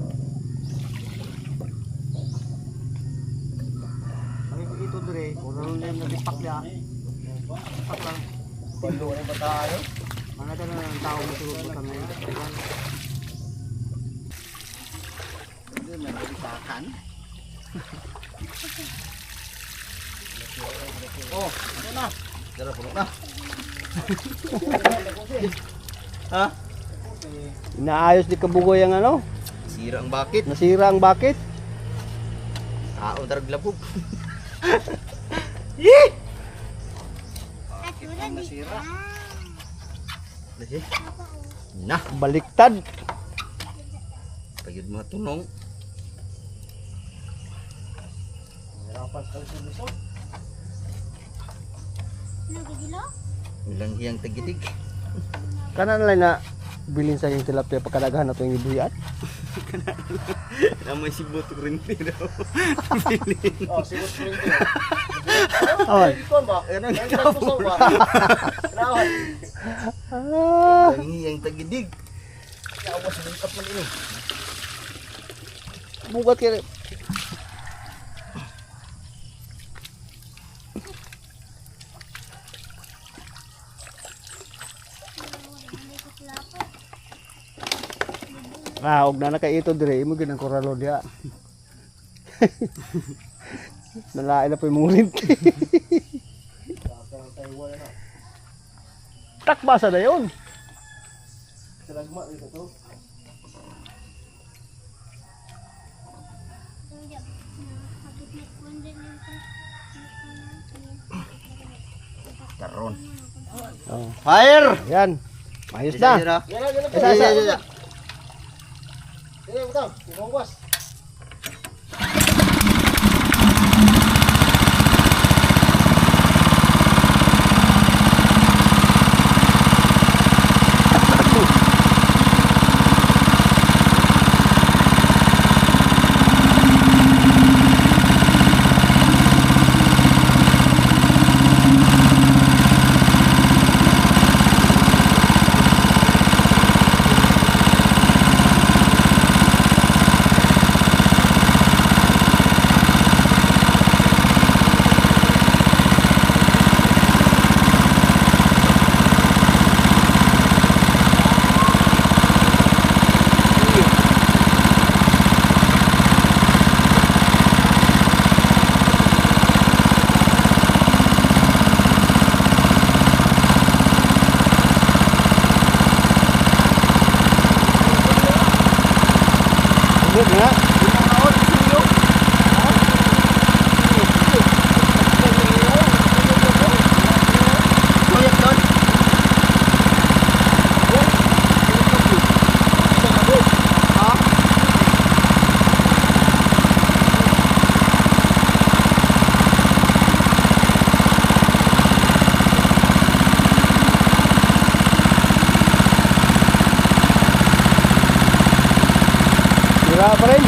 Kami ito dire, oro na yung lipak niya. Lipak lang. Palo na ba tayo? Mga tayo ng tao matulog mo kami. Oh, ano na? Dara puno na. Ha? Inaayos ni Kabugoy ang ano? Sira ang bakit. Nasira ang bucket. Tao darag labog. Lagi. Nah, Baliktad. pagid mga tunong. Ilang hiyang tagidig. Kanan lang na bilin sa yung tilapia pagkadaghan na ito yung ibuyat. Namoy si Buto rin daw. Oh, si Boss Ring. Ay. Ikon ba? Ano ba? Naon. Ilang hiyang tagidig. Yawas din ka man ini. Bukat kaya. Og na nakaito dire imo ginang koralo dia. Nalain na po yung mulit. Takbasa na yun. Salagma dito to. Karon. Oh. Fire! Ayan. Ayos na. Yan na. Isa. Sige, utang. Ibangwas. Good nga. Sira pa rin.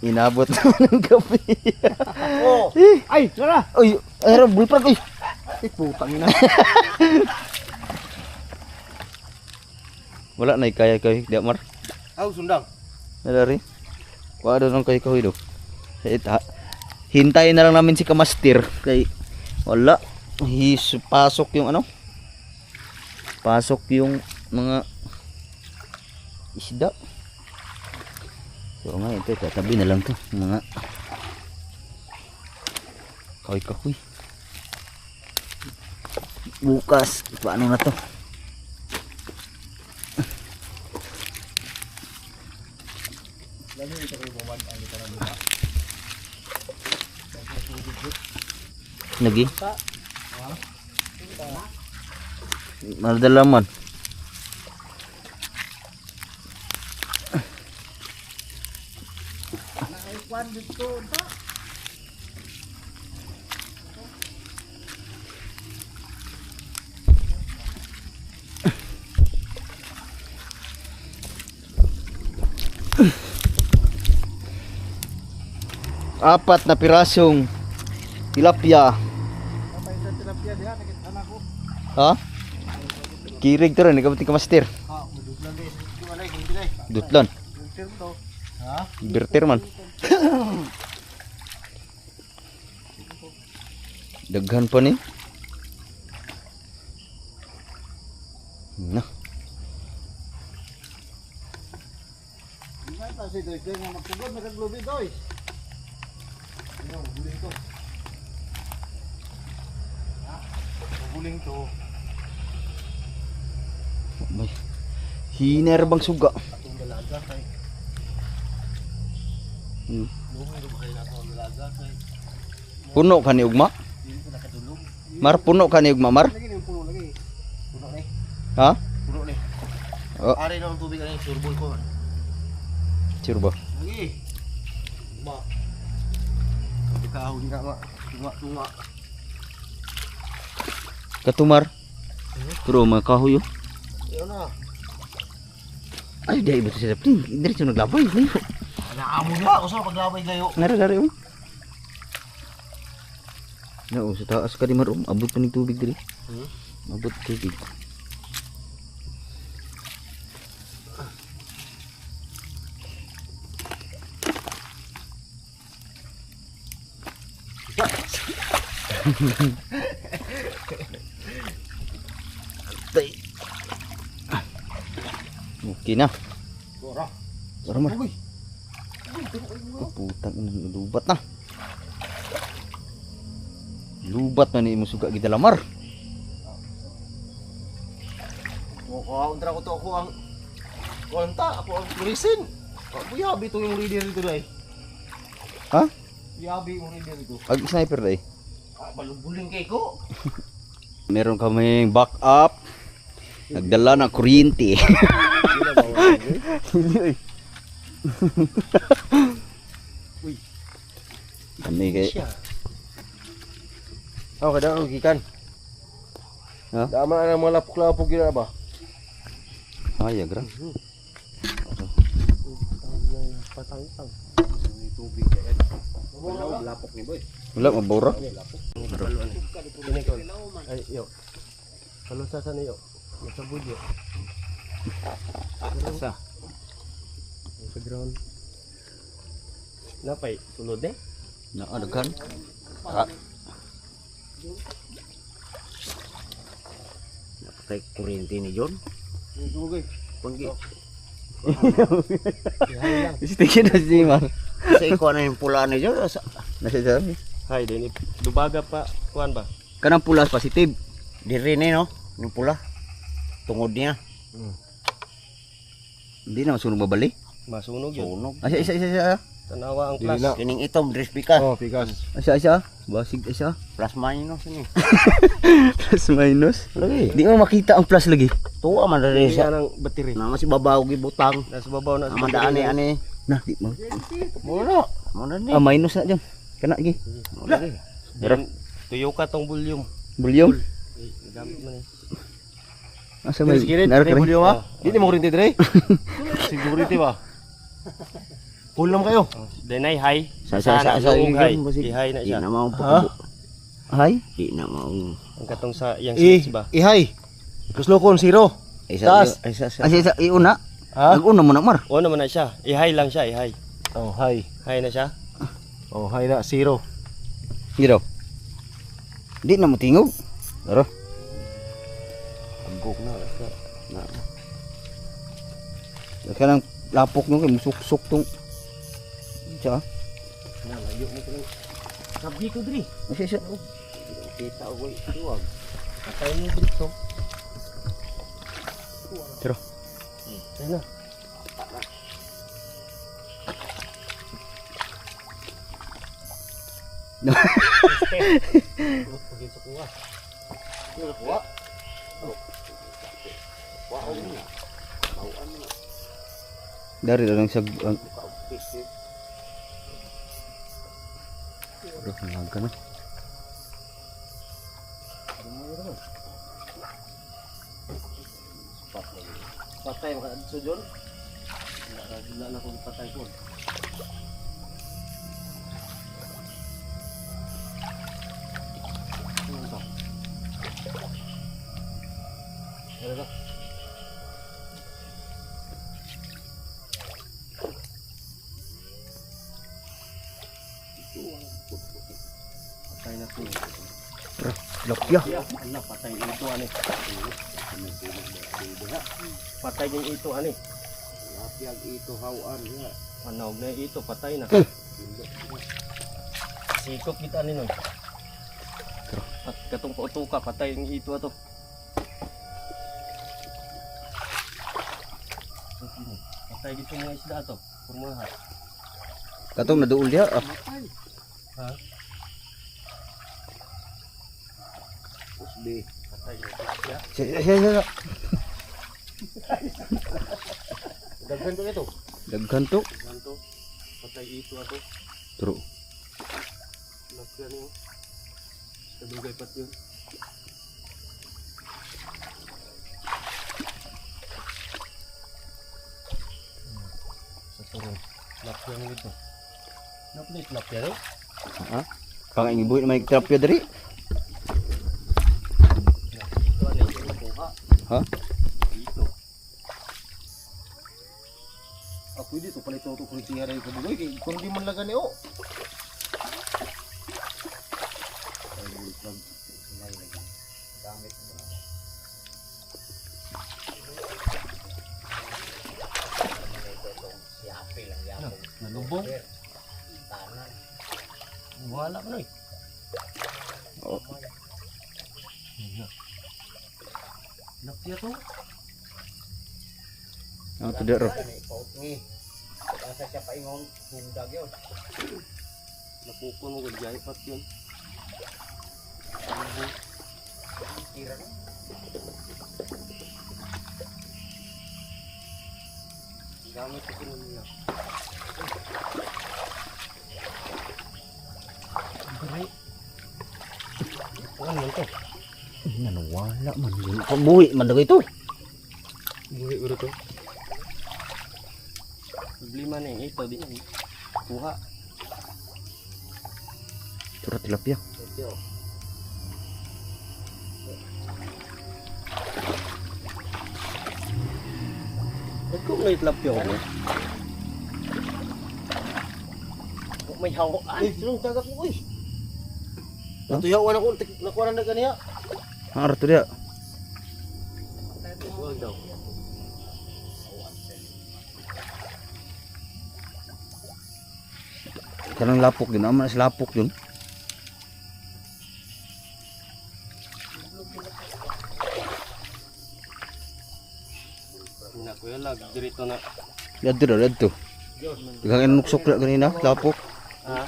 Inabot naman ng gabi. Oh. Ay, tara. Uy, ayun, bulpag, uy. Putang ina. Wala na kaya kayo, di Mar. Aw, sundang. Nalari. Kuha doon ng kayo do. Hintayin na lang namin si Kamastir. Kay wala. Pasok yung ano. Pasok yung mga isda. So nga ito, tatabi na lang to. Mga kahoy-kahoy. Bukas, paano na to? Lagi? Madalaman. Apat na pirasong tilapia. Ha? Kirig to rin, ikaw Master. Dutlan. Birter man. Daghan pa ni. Nah. Guling to. May hiner bang suga? Atong dalaga kay. Lumo ba kay nato ang dalaga kay. Puno ka ni ugma? Dili ko nakadulog. Mar, puno ka ni ugma, Mar? Lagi ni puno lagi. Puno ni. Ha? Puno ni. Oh, Ari na ang tubig ani surbol ko. sure ba? Lagi. Ba. Kapag kahon nga nga. Tunga. Katumar. Pero mga kahoy oh. Yun na. Ay, dahil ba ito sila? Diretso naglabay. Naamon na ako sa paglabay gayo. Nara-nara oh. No, sa taas ka di Mar. Abot pa ng tubig diri. Abot tubig. Okay na. Bora. Bora Mar. Uy. Putang ina, lubat na. Lubat na ni mo suga kita lamar. Kuhaon tra ko to ako ang konta, ako ang turisin. Ako yabi to yung leader dito dai. Ha? Yabi yung leader dito. Ag sniper dai. Balungbuling kay ko. Meron kaming backup. Nagdala ng kuryente. Uy. Kami kay Aw kada ang gikan. Ha? Dama na mga lapok-lapok gina ba? ay agra. Patang-tang. May tubig kay. Wala lapok ni boy. Wala mabura. Ini ko. Ay yo. Kalau sa sana yo. Sa budyo. Sa. Sa ground. Napay sulod eh. Naadaghan. Ah, Kay kuryente ni John. Dugay. Panggi. Istigyan na si Mar. Sa iko na yung pula ni John. Nasa sabi. Hay din dubaga pa kuan ba? Kanang pulas positive. Diri ni no, yung pula. Tungod niya. Hindi na masunog babali. Masunog yun. Sunog. Asa isa. Tanawa ang plus. Kining itom dress pikas. Oh, pikas. Asa. Basig isa. Plus minus ni. Plus minus. Lagi. Di mo makita ang plus lagi. Tuwa man diri Siya sa. ng battery. Nama si babaw gibutang. Nasa babaw na. Aman ani. Nah, di mo. Muna. Muna ni. Ah, minus na dyan. Kana lagi. Lagi. Pero Tuyo ka tong bulyong. bulyong. Gamit man eh. Asa may Sigirit, narak may rin. bulyo ha? Di mo kuryente dire. Sigurity ba? Cool naman kayo. Denay hay. Sa luog hay. ingon, basig. Ihay na Di siya. na mao Ha? Hay? Di na mao. Ang katong sa iyang switch ba? Ihay. Kuslokon, zero. Taas. Isa iuna. Ha? Nag-una mo na mar. O naman na siya. Ihay lang siya, ihay. Oh, hi. Hay na siya. Oh, hi na, zero. Hiro. Di na mo tingog. Aro. Agok na. Kanang lapok nyo kay musuksok tong. Siya. Nalayo mo ko. Sabi ko diri. Siya. Kita ko tuwag. Patay mo dito. Pero. Ayun na. Pagin sa kuha. Kuha. Dari lang sa ang Bro, nangga na. Patay mo ka sa John. Wala na kong patay ko. Patay na ko. Lapya. Ala, patay ito ani. Patay din ito ani. Lapyag ito hawan ya. Manawag na ito, patay na. Sikop kita ni nun. At katong pautuka, patay yung ito ato. Patay dito mga isda ato. Purmahat. Katong naduol diha. Ah. Ha? Usbi. Patay yung isda. Siya. Daghan to ito. Daghan to. Ganto. Patay ito ato. True. Lapyan yun. Kadugay pat yun. Sa turun. Lapyan yun ito. Naplit lapyan yun. Ha? Pangang ibuhi na may trapya diri. Ito ano yung nakuha. Ha? Ito. Ako dito pala ito kung tiya rin kabugoy kay kung di man laga ni o. Nalubong. Wala pa na eh. Oh. Lapya to. Ang to dero. Napukon mo kung jay pat yun. Gamit ko niya. Ano man to? Nanawala man. Pabuhi man daw ito. Buhi uro to. Problema na yung ito din. Kuha. Turut tilapia. Ito may tilapia ko. May hawaan. Sinong tagak mo oy. Natuyawan ako nakuha na ganiya. Ang arato dia. Huwag daw. Kanang lapok din. Aman sa lapok yun. Kuya lag, dirito na. Yadto daw, yadto. Daghang inuksok na ganina, lapok. Ah.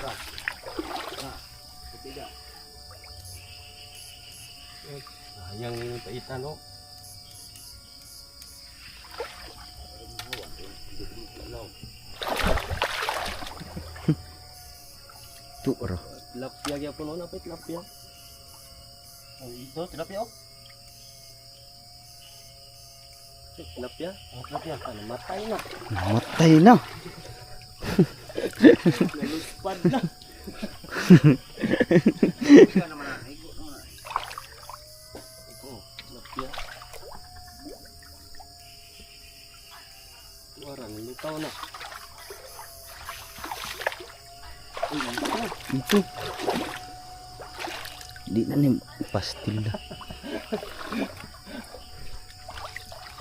Yang paitan no. Tu ro. Lapya gyud puno na pit lapya. Oh, ito tilapia o. Lapya? Lapya ano matay na. Matay na. Naluspad na. Oh, lapya. Waran, litaw na. Ito. Di na ni pastil na.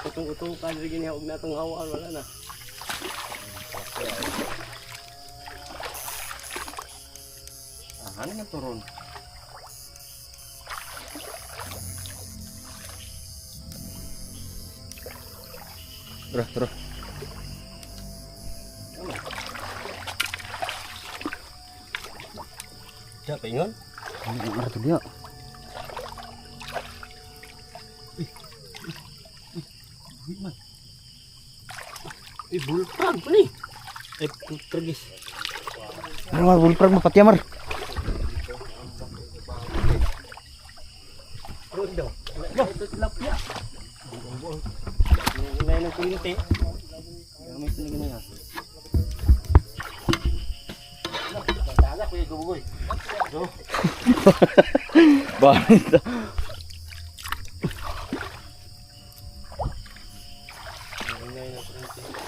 Utong-utong ka rin ginihawag na itong hawaan, wala na. Ano na to ron? Tara. Siya, pingon? Ano to dia? Bullfrog pa ni. Tragis. Ano nga bullfrog mo pati amar? Terus daw. Ito tilapia. Ngayon ng kulinti. Gamit na ganyan. Tala ko yung gubugoy. Bakit?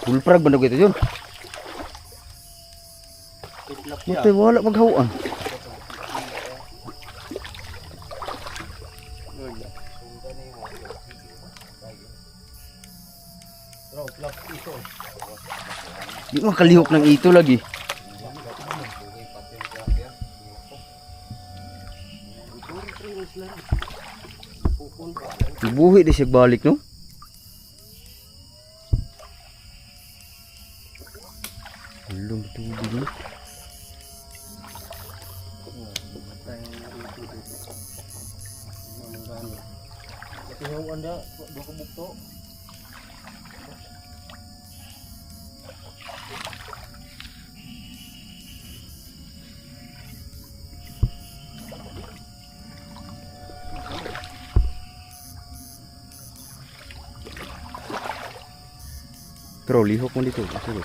Bullfrog ba na ito yun? Tilapia. Buti wala maghawaan. Di makalihok ng ito lagi. Buhi di siya balik no? Belum tubig no? Tingnan anda, dua kebukto. Pero lihok mo dito. Ito.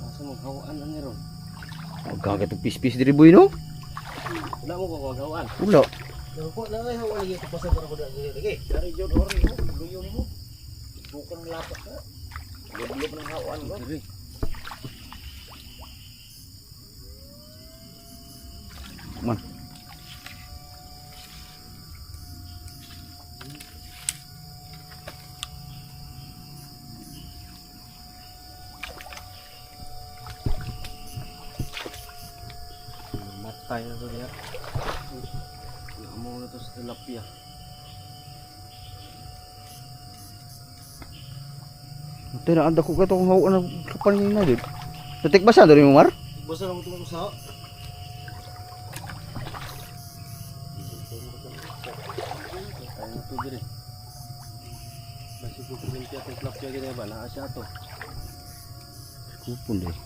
Asa maghawaan na niron? Agak itu pis-pis diri boy no? Wala mo ko maghawaan. Wala. Ko na ngay hawaan lagi pasan para ko lagi. Dari jod ori mo, luyon mo. Bukan lapak ka. Belum nang hawaan ko. Man. Matay na to niya. Amo na to sa tilapia. Ito na anda ko katong hawa na kapan niya na dito. Tatik basa dari mo mar? Basa na mo itong sa. Tayo na to dire. Basi ko kuminti at tilapia gini ba? Naa siya to. Kupon deh.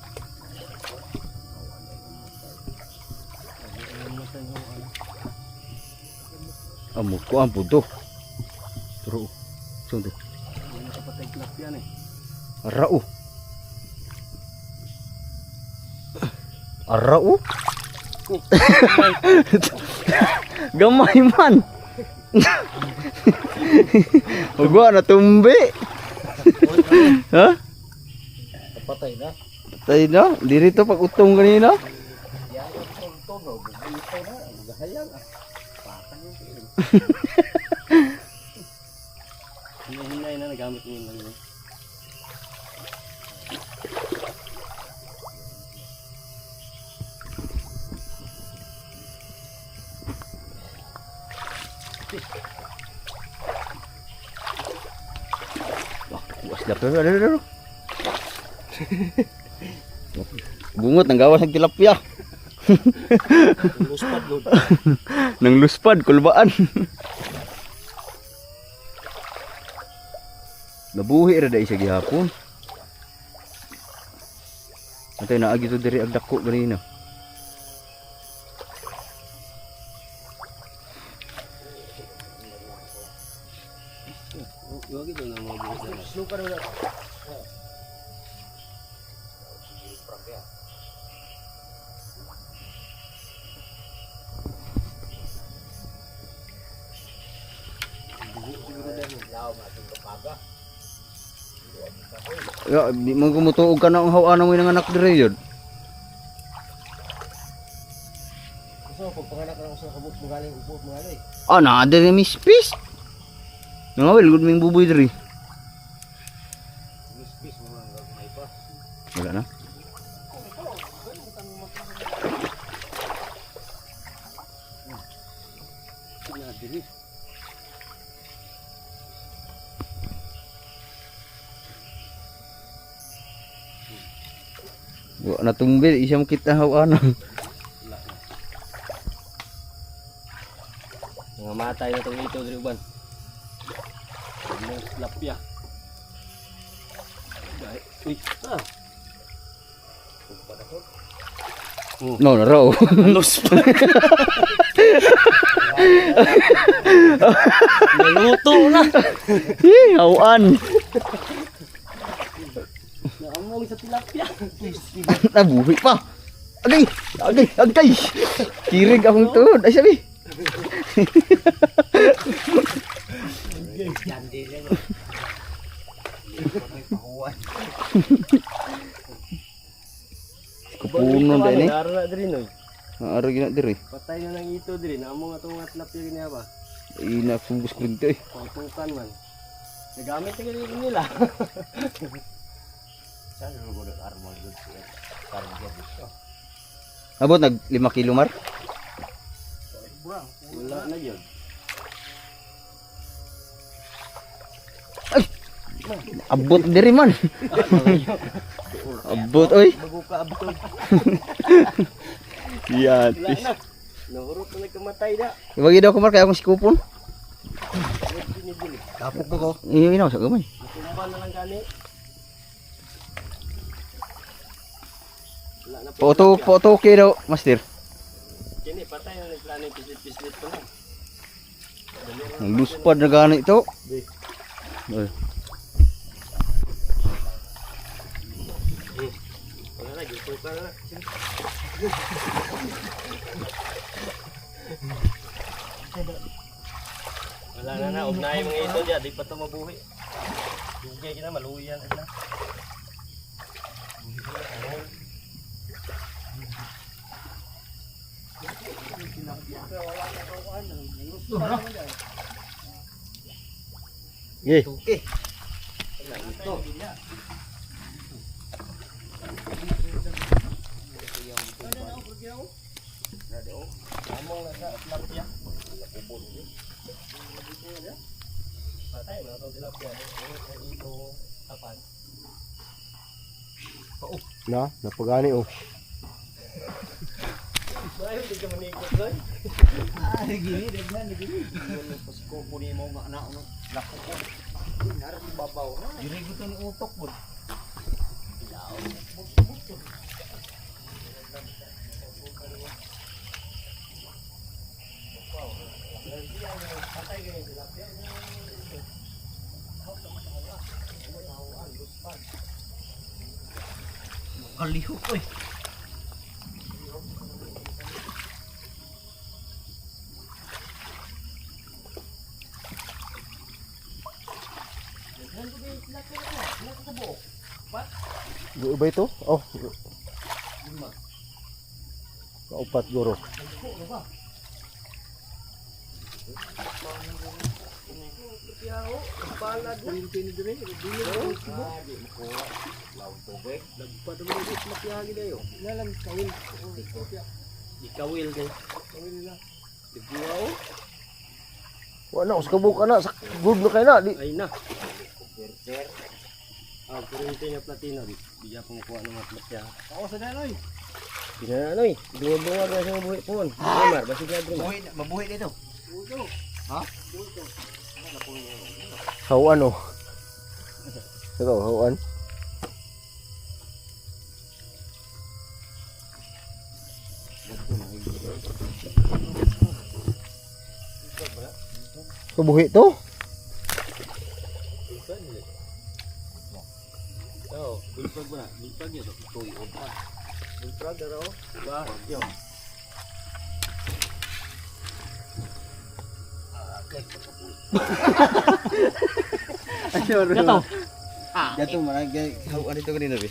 Amo ko ang puto. Pero sunto. Hindi ka patay tilapia ni. Arao. Arao? Gamay man. Ugwa na tumbi. Ha? Patay na. Tayo na, diri to pag utong kanina. Yan ang tunog. Ito na. Gahayang ah. Patay yung pili. Hinahinay na nagamit mo yun lang. Bukas na pero. Bungot nang gawas ng tilapia. Luspad load. Nang luspad kulbaan. Nabuhi ra dai siya gihapon. Atay naagi to diri ag dako ganina. Huwag ito na mga buhos na. Slow ka naman. Ya, di man kumutuog ka na ang hawa mo ng anak dire yun. So, pag panganak na ako sa kabut mo galing, upo mo galing. Ah, na dire mispis. Ngawil gud ming buboy dire. Mispis mo lang may pa. Wala na. Sinadiri. Wa na tumbil isa mo kita hawa na. Mga matay na itong ito, Driban. Mga lapya. Uy, ah. No, na raw. Alos pa. Naluto na. Hawan. Naamong sa tilapia. Nabuhi pa. Agay, agay, agay. Kirig akong tuhod. Ay sabi. Kapuno na ini. Daro na diri noy. Naaro gina diri. Patay na nang ito diri. Naamong atong nga tilapia gini ba? Ina kumbus kurinto eh. Pangtukan man. Nagamit na gani nila. Saan mo gud armor gud siya. Parang dito. Abot nag 5 kilo mar. Wala na yun. Abot diri man. Abot oy. Bago ka abtod. Yan. Wala na. Nahurot na nagkamatay na. Ibagi daw ko mar kay akong sikupon. Tapok mo ko. Iyo inaw sa gamay. Natumba na lang gani. Wala na Foto kay daw, master. Kini patay na nagplano yung pislit-pislit ko na. Ang luspad na gani ito. Ay. Wala na, gusto ka na. Wala na, ugnay mga ito dyan, di pa ito mabuhi. Dugay ka na, maluyan ka na. Ye. Okay. Among na sa tilapia. Patay na ito tilapia. Ito tapan. Na, napagani oh. Bayo, di ka manikot doon. Gini, pasko po ni mo nga na ano. Lako ko. Nara si babaw. Diri ko to ni utok mo. Kalihok oy. Buo ba ito? Oh. Kaupat guro. Ikawil din. Dibuaw. Wala ako sa kabuk na. Sa good na kayo na. Di. Ay na. Ah, kurinti na platino. Bigyan pong kuha ng matmatya. Ako sa danoy. Pinanoy. Bunga-bunga na siya mabuhi po. Mar, basig na drum. Mabuhi dito. Ha? Hawan oh. Ito, hawan. Mabuhi to? Bulpag ba na? Bulpag yun. Tuyo pa. Bulpag na raw. Diba? Yo. Gato. Gato managay hawan dito kanina be.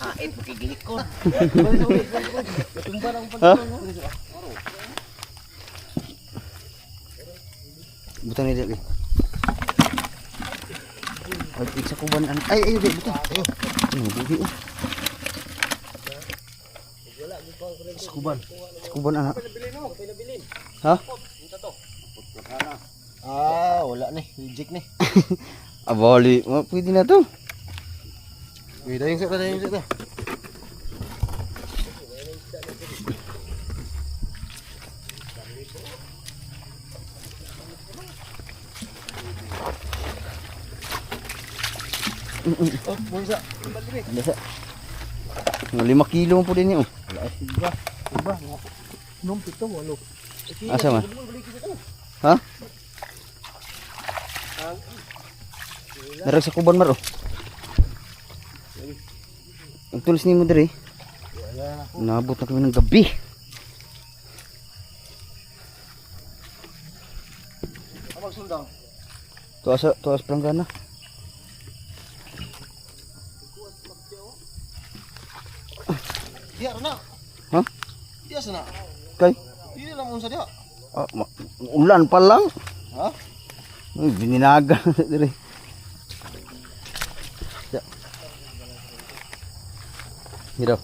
Hain pakigilik ko. Tumba lang pag Ha? no? Butang ni be. Ay, isa ko ban ay be butang. Ayo. Buhi oh. Skuban. Kuban anak. Ha? Ah, wala ni. Reject ni. Abali, pwede na to. Wait, dayong sa dayong sa. Oh, bunsa. Basta. Mga 5 kilo po din yun. Iba. Iba. Nung pito walo. Asa man? Ha? Narag sa kuban maro. Ang tulis ni mo diri. Nabot na kami ng gabi. Amag sundang. Tuas planggana. Diya na. Ha? Diya sana. Kay? Dili lang mo sa diya. Ulan pa lang. Ha? Ay, bininaga diri. Ya. Hiro.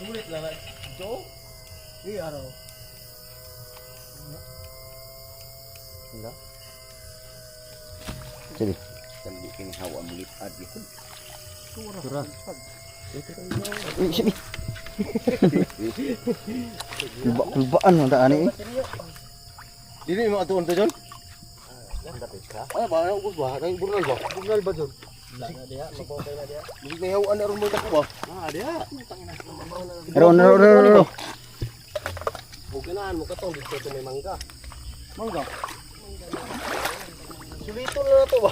Sulit lang na. Jo. Iya araw. Sige. Dali kini hawa mulipad gitu. Surah. Uy, sige. Kulbaan mo daan eh. Dili mo atuon to Jon. Ay ba ubos ba? Nang burnal ba? Burnal ba Jon? Dia, mapokay na dia. Dili na hawan na ron mo ta ko ba? Dia. Ro. Buganan mo katong dito to may mangga. Mangga. Sulito na to ba?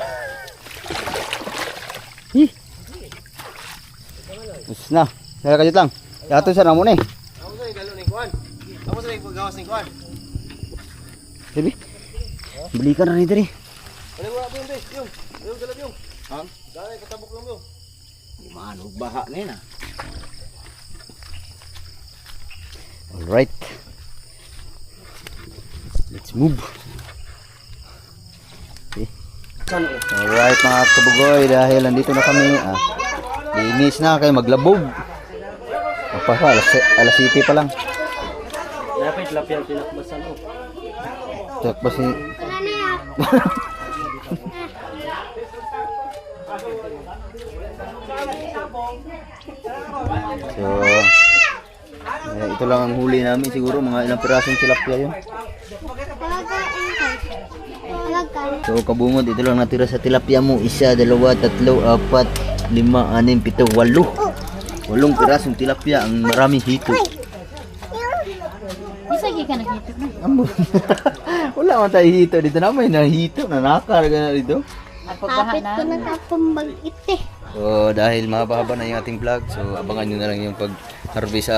Us na. Kaya kajut lang. Yato siya na muna eh. Amo sa galo ning kuan. Amo sa paggawas ning kuan. Sige. Beli ka na rin diri. Ano wala din be? Yung. Yung galad yung. Ha? Dali katabok lang yung. Manog baha ni na. Alright. Let's move. Okay. Alright mga kabugoy, dahil nandito na kami. Linis na kayo maglabog. Magpasa, alas 7 pa lang. Dapat lapyan tinakbasan ko. Takbas ni... So, ito lang ang huli namin siguro, mga ilang pirasong tilapia yun. So kabungod, ito lang natira sa tilapia mo. 1, 2, 3, 4, 5, 6, 7, 8. 8 pirasong tilapia, ang maraming hito. Isa ka nakita na. Wala man tayo hito dito na, may nahito, nanakarga na dito. Hapit ko na tapong ite. So dahil mahaba na yung ating vlog, so abangan nyo na lang yung pag-harvest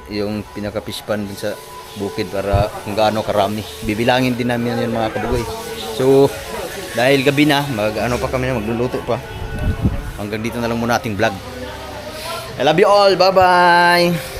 yung pinaka-fish pond dun sa bukid para kung gaano karami. Bibilangin din namin yun mga kabugoy. So dahil gabi na, ano pa kami na magluluto pa. Hanggang dito na lang muna ating vlog. I love you all, bye bye!